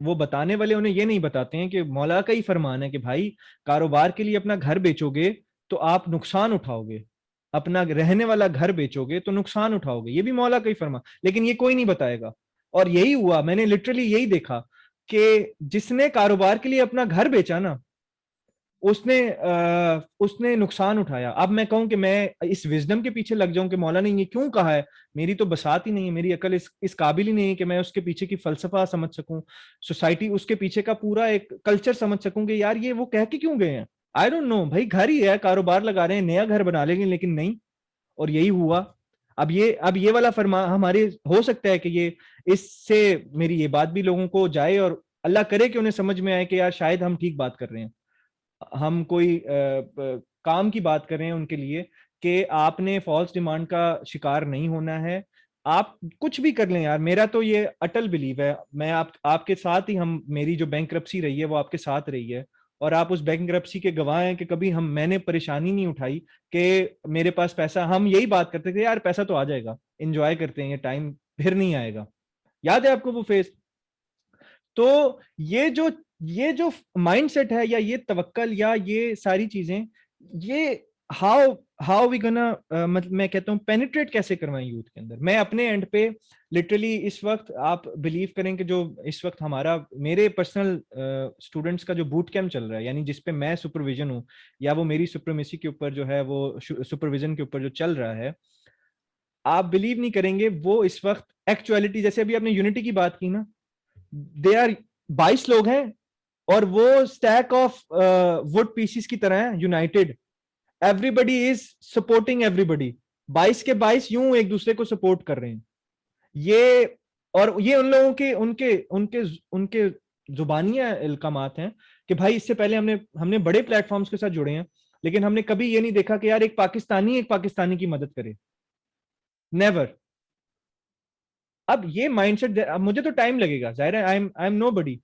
वो बताने वाले उन्हें ये नहीं बताते हैं कि मौला का ही फरमान है कि भाई कारोबार के लिए अपना घर बेचोगे तो आप नुकसान उठाओगे, अपना रहने वाला घर बेचोगे तो नुकसान उठाओगे, ये भी मौला का ही फरमान, लेकिन ये कोई नहीं बताएगा। और यही हुआ, मैंने लिटरली यही देखा कि जिसने कारोबार के लिए अपना घर बेचा ना, उसने नुकसान उठाया। अब मैं कहूं कि मैं इस विजडम के पीछे लग जाऊं कि मौला ने ये क्यों कहा है, मेरी तो बसात ही नहीं है, मेरी अकल इस काबिल ही नहीं है कि मैं उसके पीछे की फलसफा समझ सकूं, सोसाइटी उसके पीछे का पूरा एक कल्चर समझ सकूं कि यार ये वो कह के क्यों गए हैं। आई डोंट नो भाई, घर ही है, कारोबार लगा रहे हैं, नया घर बना लेंगे, लेकिन नहीं। और यही हुआ। अब ये वाला फरमा हमारे, हो सकता है कि ये इससे मेरी ये बात भी लोगों को जाए, और अल्लाह करे कि उन्हें समझ में आए कि यार शायद हम ठीक बात कर रहे हैं, हम कोई काम की बात कर रहे हैं उनके लिए, कि आपने फॉल्स डिमांड का शिकार नहीं होना है। आप कुछ भी कर लें यार, मेरा तो ये अटल बिलीव है, मैं आपके साथ ही, हम मेरी जो बैंकरप्सी रही है वो आपके साथ रही है, और आप उस बैंकरप्सी के गवाह हैं कि कभी मैंने परेशानी नहीं उठाई कि मेरे पास पैसा, हम यही बात करते थे यार पैसा तो आ जाएगा, एंजॉय करते हैं ये टाइम, फिर नहीं आएगा। याद है आपको वो फेज? तो ये जो माइंडसेट है, या ये तवक्कल, या ये सारी चीजें, ये हाउ हाउ वी गोना, मतलब मैं कहता हूँ पेनिट्रेट कैसे करवाएं यूथ के अंदर। मैं अपने एंड पे लिटरली इस वक्त, आप बिलीव करें कि जो इस वक्त हमारा, मेरे पर्सनल स्टूडेंट्स का जो बूट कैंप चल रहा है, यानी जिसपे मैं सुपरविजन हूँ, या वो मेरी सुप्रीमेसी के ऊपर जो है, वो सुपरविजन के ऊपर जो चल रहा है, आप बिलीव नहीं करेंगे वो इस वक्त एक्चुअलिटी, जैसे अभी आपने यूनिटी की बात की ना, दे आर 22 लोग हैं, और वो स्टैक ऑफ वुड पीसीस की तरह है, United, everybody is supporting everybody, 22 के 22 यूं एक दूसरे को सपोर्ट कर रहे हैं। ये, और ये उन लोगों के, उनके उनके उनके जुबानिया इल्कामात हैं कि भाई इससे पहले हमने हमने बड़े प्लेटफॉर्म्स के साथ जुड़े हैं, लेकिन हमने कभी ये नहीं देखा कि यार एक पाकिस्तानी की मदद करे, नेवर। अब ये माइंडसेट, अब मुझे तो टाइम लगेगा, जाहिर है, आई एम नो बडी।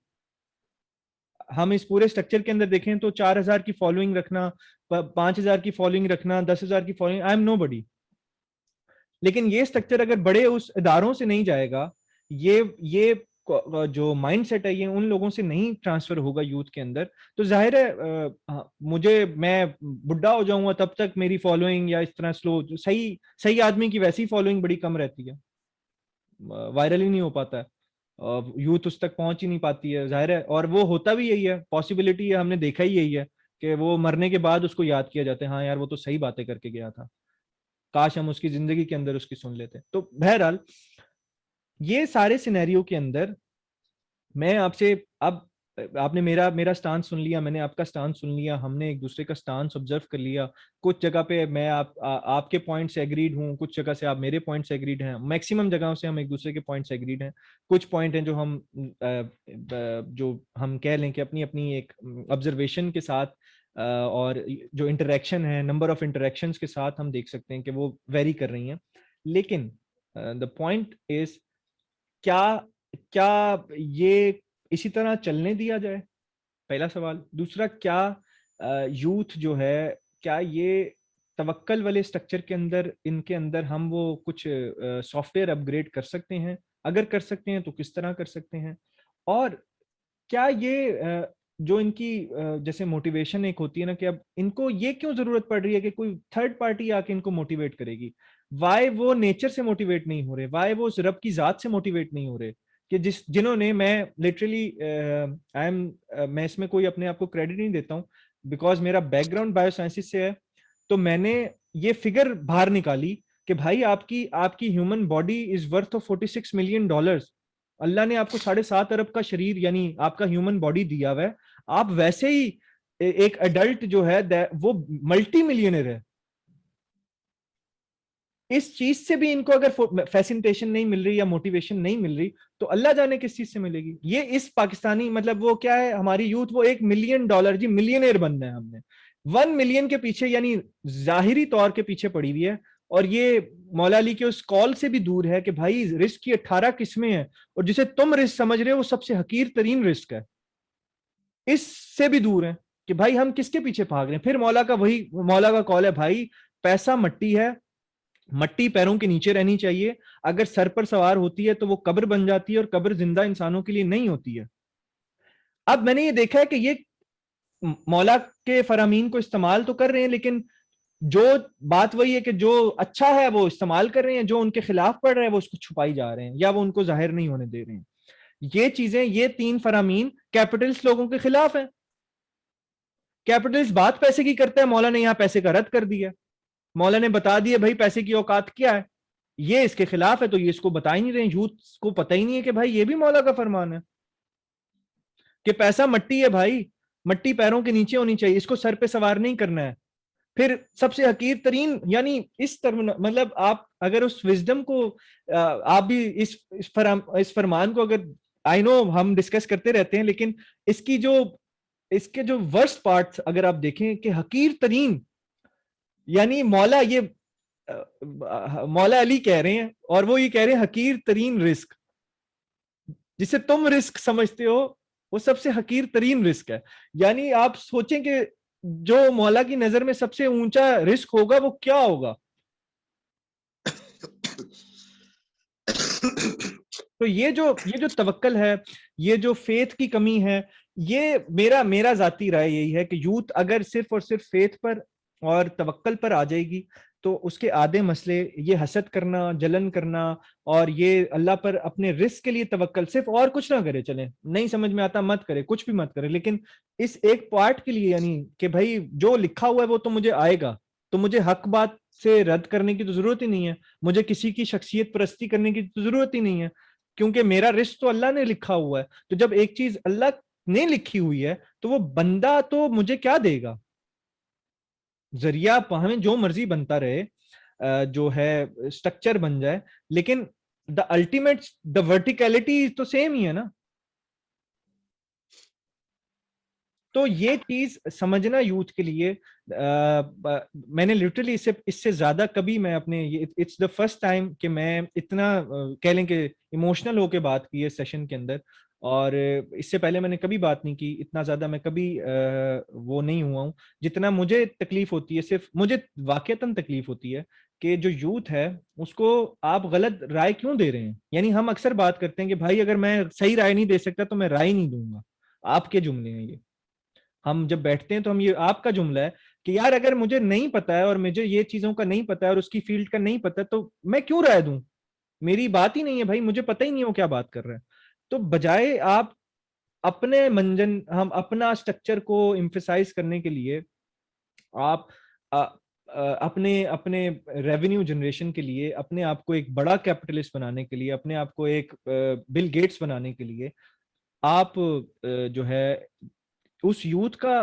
हम इस पूरे स्ट्रक्चर के अंदर देखें तो 4,000 की फॉलोइंग रखना, 5,000 की फॉलोइंग रखना, 10,000 की फॉलोइंग, आई एम नो बडी। लेकिन ये स्ट्रक्चर अगर बड़े उस इदारों से नहीं जाएगा, ये जो माइंडसेट है ये उन लोगों से नहीं ट्रांसफर होगा यूथ के अंदर, तो जाहिर है मुझे, मैं बुढ़ा हो जाऊंगा तब तक मेरी फॉलोइंग, या इस तरह स्लो, सही सही आदमी की वैसी फॉलोइंग बड़ी कम रहती है, वायरल ही नहीं हो पाता है, यूथ उस तक पहुंच ही नहीं पाती है, जाहिर है। और वो होता भी यही है, पॉसिबिलिटी है, हमने देखा ही यही है कि वो मरने के बाद उसको याद किया जाता है, हाँ यार वो तो सही बातें करके गया था, काश हम उसकी जिंदगी के अंदर उसकी सुन लेते। तो बहरहाल ये सारे सिनेरियो के अंदर मैं आपसे, अब आपने मेरा मेरा स्टांस सुन लिया, मैंने आपका स्टांस सुन लिया, हमने एक दूसरे का स्टांस ऑब्जर्व कर लिया। कुछ जगह पे मैं आपके पॉइंट से एग्रीड हूँ, कुछ जगह से आप मेरे पॉइंट से एग्रीड हैं, मैक्सिमम जगहों से हम एक दूसरे के पॉइंट से एग्रीड हैं। कुछ पॉइंट हैं जो हम कह लें कि अपनी अपनी एक ऑब्जर्वेशन के साथ, और जो इंटरेक्शन है, नंबर ऑफ इंटरेक्शंस के साथ हम देख सकते हैं कि वो वेरी कर रही हैं। लेकिन द पॉइंट इज, क्या क्या ये इसी तरह चलने दिया जाए? पहला सवाल। दूसरा, क्या यूथ जो है, क्या ये तवक्कल वाले स्ट्रक्चर के अंदर, इनके अंदर हम वो कुछ सॉफ्टवेयर अपग्रेड कर सकते हैं? अगर कर सकते हैं तो किस तरह कर सकते हैं? और क्या ये जो इनकी जैसे मोटिवेशन एक होती है ना, कि अब इनको ये क्यों जरूरत पड़ रही है कि कोई थर्ड पार्टी आके इनको मोटिवेट करेगी? वाई वो नेचर से मोटिवेट नहीं हो रहे? वाई वो उस रब की जात से मोटिवेट नहीं हो रहे? कि जिन्होंने, मैं लिटरली मैं इसमें कोई अपने आप को क्रेडिट नहीं देता हूँ, बिकॉज मेरा बैकग्राउंड बायोसाइंसिस से है। तो मैंने ये फिगर बाहर निकाली कि भाई आपकी आपकी human body is worth of $46 million. अल्लाह ने आपको 7.5 अरब का शरीर, यानी आपका ह्यूमन बॉडी दिया हुआ है। आप वैसे ही एक एडल्ट जो है वो मल्टी मिलियनर है। इस चीज से भी इनको अगर फैसिनेशन नहीं मिल रही या मोटिवेशन नहीं मिल रही, तो अल्लाह जाने किस चीज से मिलेगी। ये इस पाकिस्तानी मतलब वो क्या है, हमारी यूथ वो $1 मिलियन जी, मिलियनेयर बनना है हमने, 1 मिलियन के पीछे यानी जाहिरी तौर के पीछे पड़ी हुई है। और ये मौला अली के उस कॉल से भी दूर है कि भाई रिस्क की 18 किस्में हैं, और जिसे तुम रिस्क समझ रहे हो वो सबसे हकीर तरीन रिस्क है। इससे भी दूर है कि भाई हम किसके पीछे भाग रहे हैं। फिर मौला का कॉल है, भाई पैसा मट्टी है, मट्टी पैरों के नीचे रहनी चाहिए, अगर सर पर सवार होती है तो वो कब्र बन जाती है, और कब्र जिंदा इंसानों के लिए नहीं होती है। अब मैंने ये देखा है कि ये मौला के फरामीन को इस्तेमाल तो कर रहे हैं, लेकिन जो बात वही है कि जो अच्छा है वो इस्तेमाल कर रहे हैं, जो उनके खिलाफ पड़ रहा है वो उसको छुपाई जा रहे हैं या वो उनको जाहिर नहीं होने दे रहे हैं। ये चीजें, ये 3 फरामीन कैपिटलिस्ट लोगों के खिलाफ है। कैपिटलिस्ट बात पैसे की करता है, मौला ने यहां पैसे का रद्द कर दिया, मौला ने बता दिया भाई पैसे की औकात क्या है, ये इसके खिलाफ है, तो ये इसको बता ही नहीं रहे, यूथ को पता ही नहीं है कि भाई ये भी मौला का फरमान है कि पैसा मट्टी है भाई, मट्टी पैरों के नीचे होनी चाहिए, इसको सर पे सवार नहीं करना है। फिर सबसे हकीर तरीन यानी इस तरह, मतलब आप अगर उस विजडम को आप भी इस फरमान को अगर, आई नो हम डिस्कस करते रहते हैं, लेकिन इसकी जो इसके जो वर्स्ट पार्ट अगर आप देखें कि हकीर तरीन, यानी मौला अली कह रहे हैं और वो ये कह रहे हैं हकीर तरीन रिस्क, जिसे तुम रिस्क समझते हो वो सबसे हकीर तरीन रिस्क है। यानी आप सोचें कि जो मौला की नजर में सबसे ऊंचा रिस्क होगा वो क्या होगा। तो ये जो तवक्कल है, ये जो फेथ की कमी है, ये मेरा जाती राय यही है कि यूथ अगर सिर्फ और सिर्फ फेथ पर और तवक्कल पर आ जाएगी, तो उसके आधे मसले, ये हसद करना, जलन करना, और ये अल्लाह पर अपने रिस्क के लिए तवक्कल, सिर्फ और कुछ ना करे, चले नहीं समझ में आता मत करे, कुछ भी मत करे, लेकिन इस एक पार्ट के लिए, यानी कि भाई जो लिखा हुआ है वो तो मुझे आएगा, तो मुझे हक बात से रद्द करने की तो जरूरत ही नहीं है, मुझे किसी की शख्सियत परस्ती करने की तो जरूरत ही नहीं है, क्योंकि मेरा रिस्क तो अल्लाह ने लिखा हुआ है। तो जब एक चीज अल्लाह ने लिखी हुई है, तो वो बंदा तो मुझे क्या देगा, जरिया हमें जो मर्जी बनता रहे, जो है स्ट्रक्चर बन जाए, लेकिन द अल्टीमेट, द वर्टिकलिटी तो सेम ही है ना। तो ये चीज समझना यूथ के लिए, मैंने लिटरली इससे इससे ज्यादा कभी मैं अपने, इट्स द फर्स्ट टाइम कि मैं इतना कह लें कि इमोशनल होके बात की है सेशन के अंदर। और इससे पहले मैंने कभी बात नहीं की, इतना ज्यादा मैं कभी वो नहीं हुआ हूँ जितना मुझे तकलीफ होती है। सिर्फ मुझे वाकईतन तकलीफ होती है कि जो यूथ है उसको आप गलत राय क्यों दे रहे हैं। यानी हम अक्सर बात करते हैं कि भाई अगर मैं सही राय नहीं दे सकता तो मैं राय नहीं दूंगा, आपके जुमले हैं ये। हम जब बैठते हैं तो हम, ये आपका जुमला है कि यार अगर मुझे नहीं पता है और मुझे ये चीजों का नहीं पता है और उसकी फील्ड का नहीं पता, तो मैं क्यों राय दूं, मेरी बात ही नहीं है भाई, मुझे पता ही नहीं है वो क्या बात कर रहा है। तो बजाय आप अपने मंजन, हम अपना स्ट्रक्चर को इम्फेसाइज करने के लिए, आप अ, अपने अपने रेवेन्यू जनरेशन के लिए, अपने आप को एक बड़ा कैपिटलिस्ट बनाने के लिए, अपने आप को एक बिल गेट्स बनाने के लिए, आप जो है उस यूथ का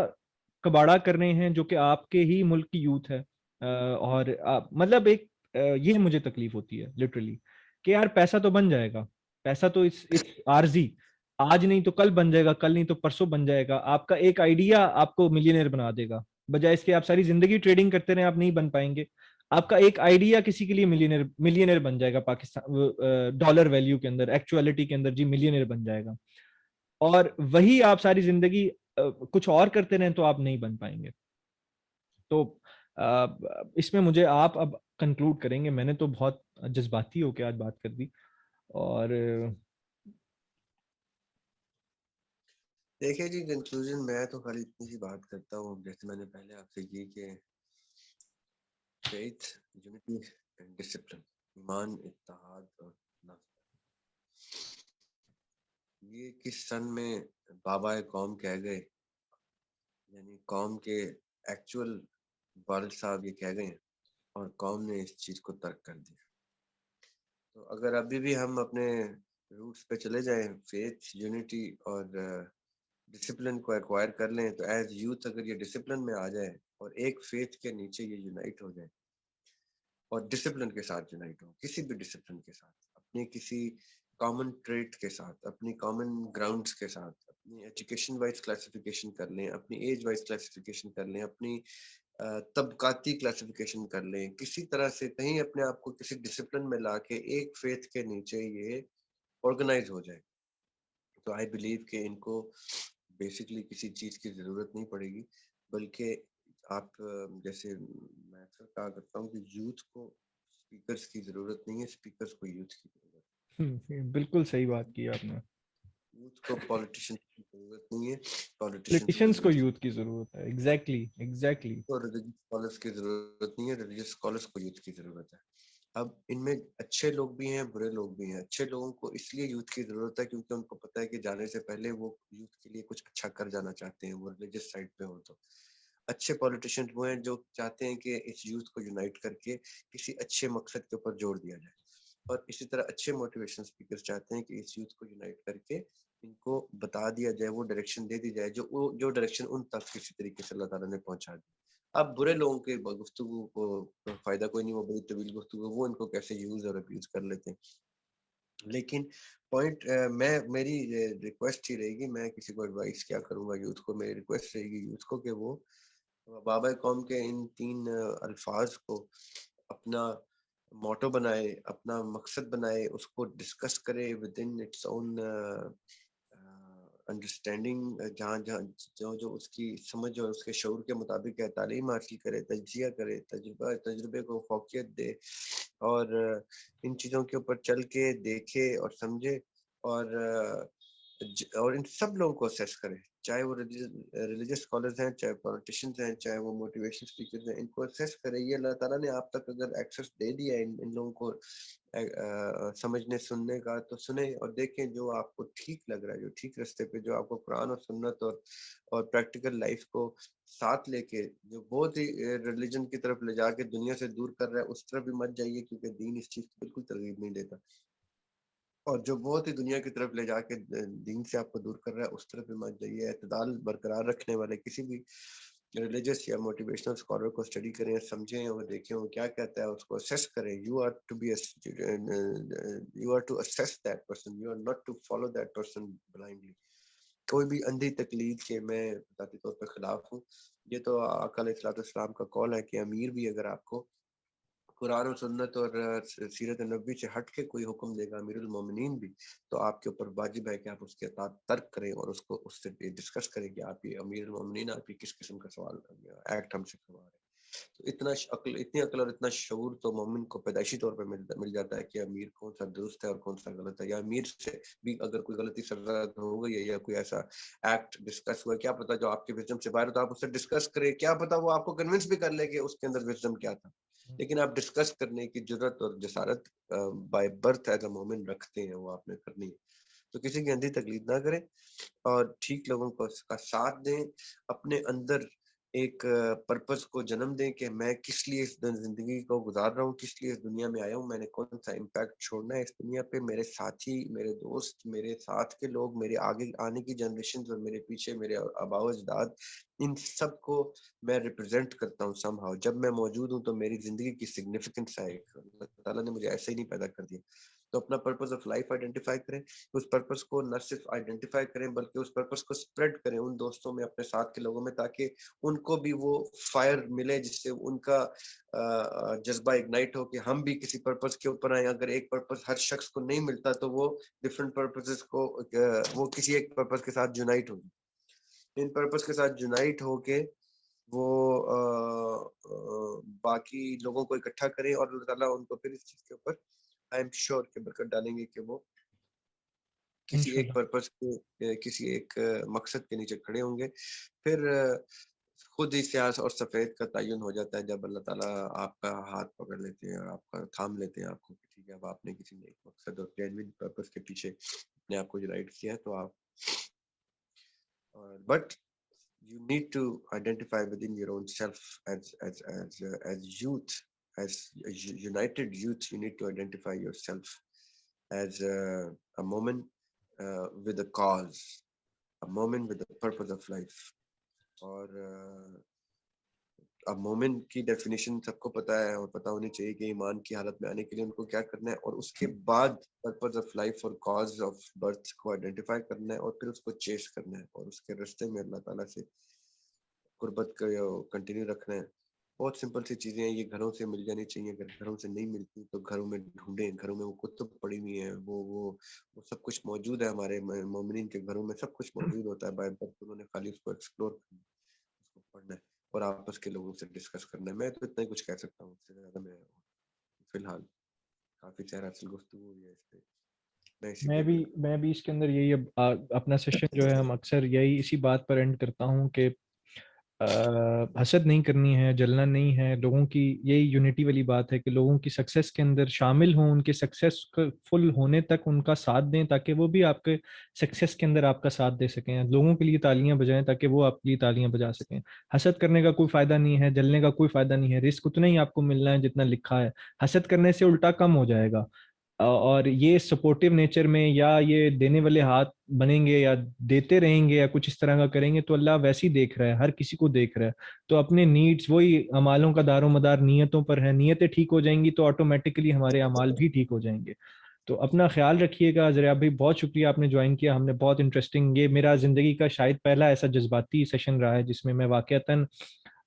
कबाड़ा कर रहे हैं जो कि आपके ही मुल्क की यूथ है। और मतलब एक ये मुझे तकलीफ होती है लिटरली कि यार पैसा तो बन जाएगा, पैसा तो इट्स आरजी, आज नहीं तो कल बन जाएगा, कल नहीं तो परसों बन जाएगा, आपका एक आइडिया आपको मिलियनेयर बना देगा, बजाय इसके आप सारी जिंदगी ट्रेडिंग करते रहे, आप नहीं बन पाएंगे। आपका एक आइडिया किसी के लिए मिलियनेयर मिलियनेयर बन जाएगा, पाकिस्तान डॉलर वैल्यू के अंदर, एक्चुअलिटी के अंदर जी मिलियनेयर बन जाएगा। और वही आप सारी जिंदगी कुछ और करते रहें तो आप नहीं बन पाएंगे। तो इसमें मुझे आप अब कंक्लूड करेंगे, मैंने तो बहुत जज्बाती होकर आज बात कर दी। और देखिए जी, कंक्लूजन मैं तो खाली इतनी सी बात करता हूँ, जैसे मैंने पहले आपसे की कि फेथ, यूनिटी एंड डिसिप्लिन, ईमान, इत्तेहाद और नफ्स, ये किस सन में बाबा कौम कह गए, यानी कौम के एक्चुअल वालिद साहब ये कह गए हैं और कौम ने इस चीज को तर्क कर दिया। तो अगर अभी भी हम अपने रूट्स पे चले जाएं, फेथ, यूनिटी और डिसिप्लिन को एक्वायर कर लें, तो एज यूथ अगर ये डिसिप्लिन में आ जाए और एक फेथ के नीचे ये यूनाइट हो जाए, और डिसिप्लिन के साथ यूनाइट हो, किसी भी डिसिप्लिन के साथ, अपने किसी कॉमन ट्रेट के साथ, अपनी कॉमन ग्राउंड्स के साथ, अपनी एजुकेशन वाइज क्लासिफिकेशन कर लें, अपनी एज वाइज क्लासिफिकेशन कर लें, अपनी तबकाती क्लासिफिकेशन कर लें, किसी तरह से कहीं अपने आप को किसी डिसिप्लिन में लाके एक फेथ के नीचे ये ऑर्गेनाइज हो जाए। तो आई बिलीव कि इनको बेसिकली किसी चीज की जरूरत नहीं पड़ेगी, बल्कि आप जैसे मैं अक्सर कहा करता हूँ कि यूथ को स्पीकर्स की जरूरत नहीं है, स्पीकर्स को यूथ की जरूरत बिल्कुल सही बात की आपने। है। यूथ को पॉलिटिशियंस की जरूरत नहीं है, पॉलिटिशियंस को पॉलिटिशियंस को यूथ यूथ की जरूरत है। Exactly exactly. को रिलीजियस स्कॉलर्स की जरूरत नहीं है, रिलीजियस स्कॉलर्स को यूथ की जरूरत है। अब इनमें अच्छे लोग भी हैं, बुरे लोग भी हैं। अच्छे लोगों को इसलिए यूथ की जरूरत है क्योंकि उनको पता है कि जाने से पहले वो यूथ के लिए कुछ अच्छा कर जाना चाहते हैं, वो रिलीजियस साइड पे हो। तो अच्छे पॉलिटिशियंस वो हैं जो चाहते हैं कि इस यूथ को यूनाइट करके किसी अच्छे मकसद के ऊपर जोड़ दिया जाए। और इसी तरह अच्छे मोटिवेशन स्पीकर चाहते हैं कि इस यूथ को यूनाइट करके इनको बता दिया जाए, वो डायरेक्शन दे दी जाए जो डायरेक्शन उन तक किसी तरीके से अल्लाह ताला ने पहुंचा दी। अब बुरे लोगों के गुफ्तगू को तो फायदा कोई नहीं, वो बड़ी तवील गुफ्तगू, वो इनको कैसे यूज और अब्यूज कर लेते हैं। लेकिन पॉइंट मैं मेरी रिक्वेस्ट ही रहेगी, मैं किसी को एडवाइस क्या करूंगा यूथ को, मेरी रिक्वेस्ट रहेगी यूथ को कि वो बाबा कौम के इन 3 अल्फाज को अपना मोटो बनाए, अपना मकसद बनाए, उसको डिस्कस करे with in its own understanding, जहाँ जहाँ जो जो उसकी समझ और उसके शऊर के मुताबिक है, तालीम हासिल करे, तजिया करे, तजुर्बे को फौकियत दे, और इन चीज़ों के ऊपर चल के देखे और समझे, और और इन सब लोगों को असेस करें, चाहे वो रिलीजियस स्कॉलर्स हैं, चाहे पॉलिटिशियंस हैं, चाहे वो मोटिवेशन स्पीकर्स हैं, इनको असेस करें। ये अल्लाह ताला ने आप तक अगर एक्सेस दे दिया है इन लोगों को समझने सुनने का, तो सुने और देखें जो आपको ठीक लग रहा है, जो ठीक रास्ते पे, जो आपको कुरान और सुन्नत और प्रैक्टिकल लाइफ को साथ लेके, जो बहुत ही रिलीजन की तरफ ले जाके दुनिया से दूर कर रहा है, उस तरफ भी मत जाइए, क्योंकि दीन इस चीज की बिल्कुल तरगीब नहीं देता। और जो बहुत ही दुनिया की तरफ ले जाके दीन से आपको दूर कर रहा है, उस तरफ भी मत जाइए। एतदाल बरकरार रखने वाले किसी भी रिलीजियस या मोटिवेशनल स्कॉलर को स्टडी करें, समझें और देखें वो क्या कहता है, उसको असेस करें। You are to assess that person, you are not to follow that person blindly. कोई भी अंधी तकलीद के मैं बताती तौर पर खिलाफ हूँ। ये तो आका अलैहिस्सलाम का कॉल है कि अमीर भी अगर आपको कुरान और सुन्नत और सीरत नबी से हट के कोई हुक्म देगा, अमीरुल मोमिनीन भी, तो आपके ऊपर वाजिब है कि आप उसके अतात तर्क करें और उसको उससे डिस्कस करें कि आप ये अमीरुल मोमिनीन आप ये किस किस्म का सवाल एक्ट हमसे करवा रहे हैं। तो इतनी अक्ल और इतना शऊर तो मोमिन को पैदाइशी तौर पर मिल जाता है कि अमीर कौन सा दुरुस्त है और कौन सा गलत है, या अमीर से भी अगर कोई गलती सरजद हो गई है या कोई ऐसा एक्ट डिस्कस हुआ, क्या पता जो आपके विजडम से बाहर हो, तो आप उससे डिस्कस करें, क्या पता वो आपको कन्विंस भी कर ले कि उसके अंदर विजडम क्या था। लेकिन आप डिस्कस करने की जरूरत और Jasarat by birth as a मोमिन रखते हैं, वो आपने करनी है। तो किसी की अंधी तकलीफ ना करें और ठीक लोगों को उसका साथ दें। अपने अंदर एक पर्पस को जन्म दें कि मैं किस लिए इस जिंदगी को गुजार रहा हूँ, किस लिए इस दुनिया में आया हूँ, मैंने कौन सा इम्पैक्ट छोड़ना है इस दुनिया पे। मेरे साथी, मेरे दोस्त, मेरे साथ के लोग, मेरे आगे आने की जनरेशन और मेरे पीछे मेरे आबाओ अजदाद, इन सब को मैं रिप्रेजेंट करता हूँ समहाउ। जब मैं मौजूद हूँ तो मेरी जिंदगी की सिग्निफिकेंस है। अल्लाह ताला ने मुझे ऐसे ही नहीं पैदा कर दिया। तो अपना पर्पस ऑफ लाइफ आइडेंटिफाई करें, उस पर्पस को न सिर्फ आइडेंटिफाई करें बल्कि उस पर्पस को स्प्रेड करें उन दोस्तों में, अपने साथ के लोगों में, ताकि उनको भी वो फायर मिले जिससे उनका जज्बा इग्नाइट हो कि हम भी किसी पर्पस के ऊपर आए। अगर एक पर्पस हर शख्स को नहीं मिलता तो वो डिफरेंट पर्पसेस को वो किसी एक पर्पस के साथ यूनाइट होगी। इन पर्पस के साथ यूनाइट होके वो बाकी लोगों को इकट्ठा करें और अल्लाह ताला उनको फिर इस चीज के ऊपर आई एम श्योर के बरकत डालेंगे कि वो किसी एक इंशाल्लाह। पर्पस के किसी एक मकसद के नीचे खड़े होंगे। फिर खुद ही स्याह और सफेद का तयन हो जाता है जब अल्लाह ताला आपका हाथ पकड़ लेते हैं और आपका थाम लेते हैं आपको कि ठीक है, अब आपने किसी एक मकसद और जेन्युइन पर्पस के पीछे अपने आप को यूनाइट किया है। तो आप but you need to identify within your own self as youth, as a united youth. You need to identify yourself as a moment with a cause, a moment with a purpose of life, और अब मोमिन की definition सबको पता है और पता होनी चाहिए कि ईमान की हालत में आने के लिए उनको क्या करना है, और उसके बाद पर्पस ऑफ लाइफ और कॉज ऑफ बर्थ को आइडेंटिफाई करना है और फिर उसको चेस करना है और उसके रास्ते में अल्लाह ताला से कुर्बत का कंटिन्यू रखना है। बहुत सिंपल सी चीजें हैं, ये घरों से मिल जानी चाहिए। अगर घरों से नहीं मिलती तो घरों में ढूंढें, घरों में वो कुतुब पड़ी हुई है, वो सब कुछ मौजूद है। हमारे मोमिनीन के घरों में सब कुछ मौजूद होता है बाइबल, तो उन्होंने खाली उसको एक्सप्लोर करना है, उसको पढ़ना है और आपस के लोगों से डिस्कस करना है। मैं तो इतना ही कुछ कह सकता हूँ, उससे ज्यादा मैं फिलहाल काफी चेहरा गुफ्तगू हुई है इस पे, मैं इसी पे मैं भी इसके अंदर यही अब अपना सेशन जो है हम अक्सर यही इसी बात पर एंड करता हूँ कि हसद नहीं करनी है, जलना नहीं है लोगों की। यही यूनिटी वाली बात है कि लोगों की सक्सेस के अंदर शामिल हों, उनके सक्सेसफुल होने तक उनका साथ दें ताकि वो भी आपके सक्सेस के अंदर आपका साथ दे सकें। लोगों के लिए तालियां बजाएं ताकि वो आपके लिए तालियां बजा सकें। हसद करने का कोई फायदा नहीं है, जलने का कोई फायदा नहीं है। रिस्क उतना ही आपको मिलना है जितना लिखा है। हसद करने से उल्टा कम हो जाएगा। और ये सपोर्टिव नेचर में या ये देने वाले हाथ बनेंगे या देते रहेंगे या कुछ इस तरह का करेंगे तो अल्लाह वैसे ही देख रहा है, हर किसी को देख रहा है। तो अपने नीड्स, वही अमालों का दारोमदार नियतों पर है। नियतें ठीक हो जाएंगी तो ऑटोमेटिकली हमारे अमाल भी ठीक हो जाएंगे। तो अपना ख्याल रखिएगा। जरा भाई बहुत शुक्रिया आपने ज्वाइन किया, हमने बहुत इंटरेस्टिंग, ये मेरा जिंदगी का शायद पहला ऐसा जज्बाती सेशन रहा है जिसमें मैं वाकयातन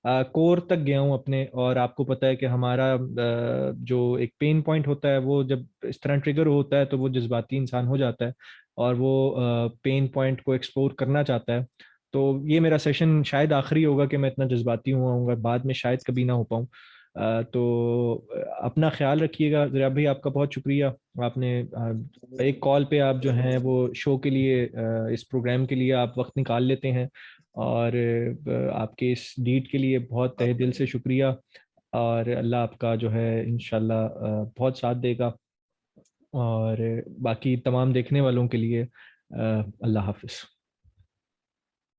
कोर तक गया हूँ अपने। और आपको पता है कि हमारा जो एक पेन पॉइंट होता है वो जब इस तरह ट्रिगर होता है तो वो जज्बाती इंसान हो जाता है और वो पेन पॉइंट को एक्सप्लोर करना चाहता है। तो ये मेरा सेशन शायद आखिरी होगा कि मैं इतना जज्बाती हुआ हूँ, बाद में शायद कभी ना हो पाऊँ। तो अपना ख्याल रखिएगा। जरा भाई आपका बहुत शुक्रिया, आपने एक कॉल पे आप जो हैं वो शो के लिए इस प्रोग्राम के लिए आप वक्त निकाल लेते हैं। और आपके इस डीड के लिए बहुत तहे दिल से शुक्रिया। और अल्लाह आपका जो है इंशाल्लाह बहुत साथ देगा। और बाकी तमाम देखने वालों के लिए अल्लाह हाफिज़।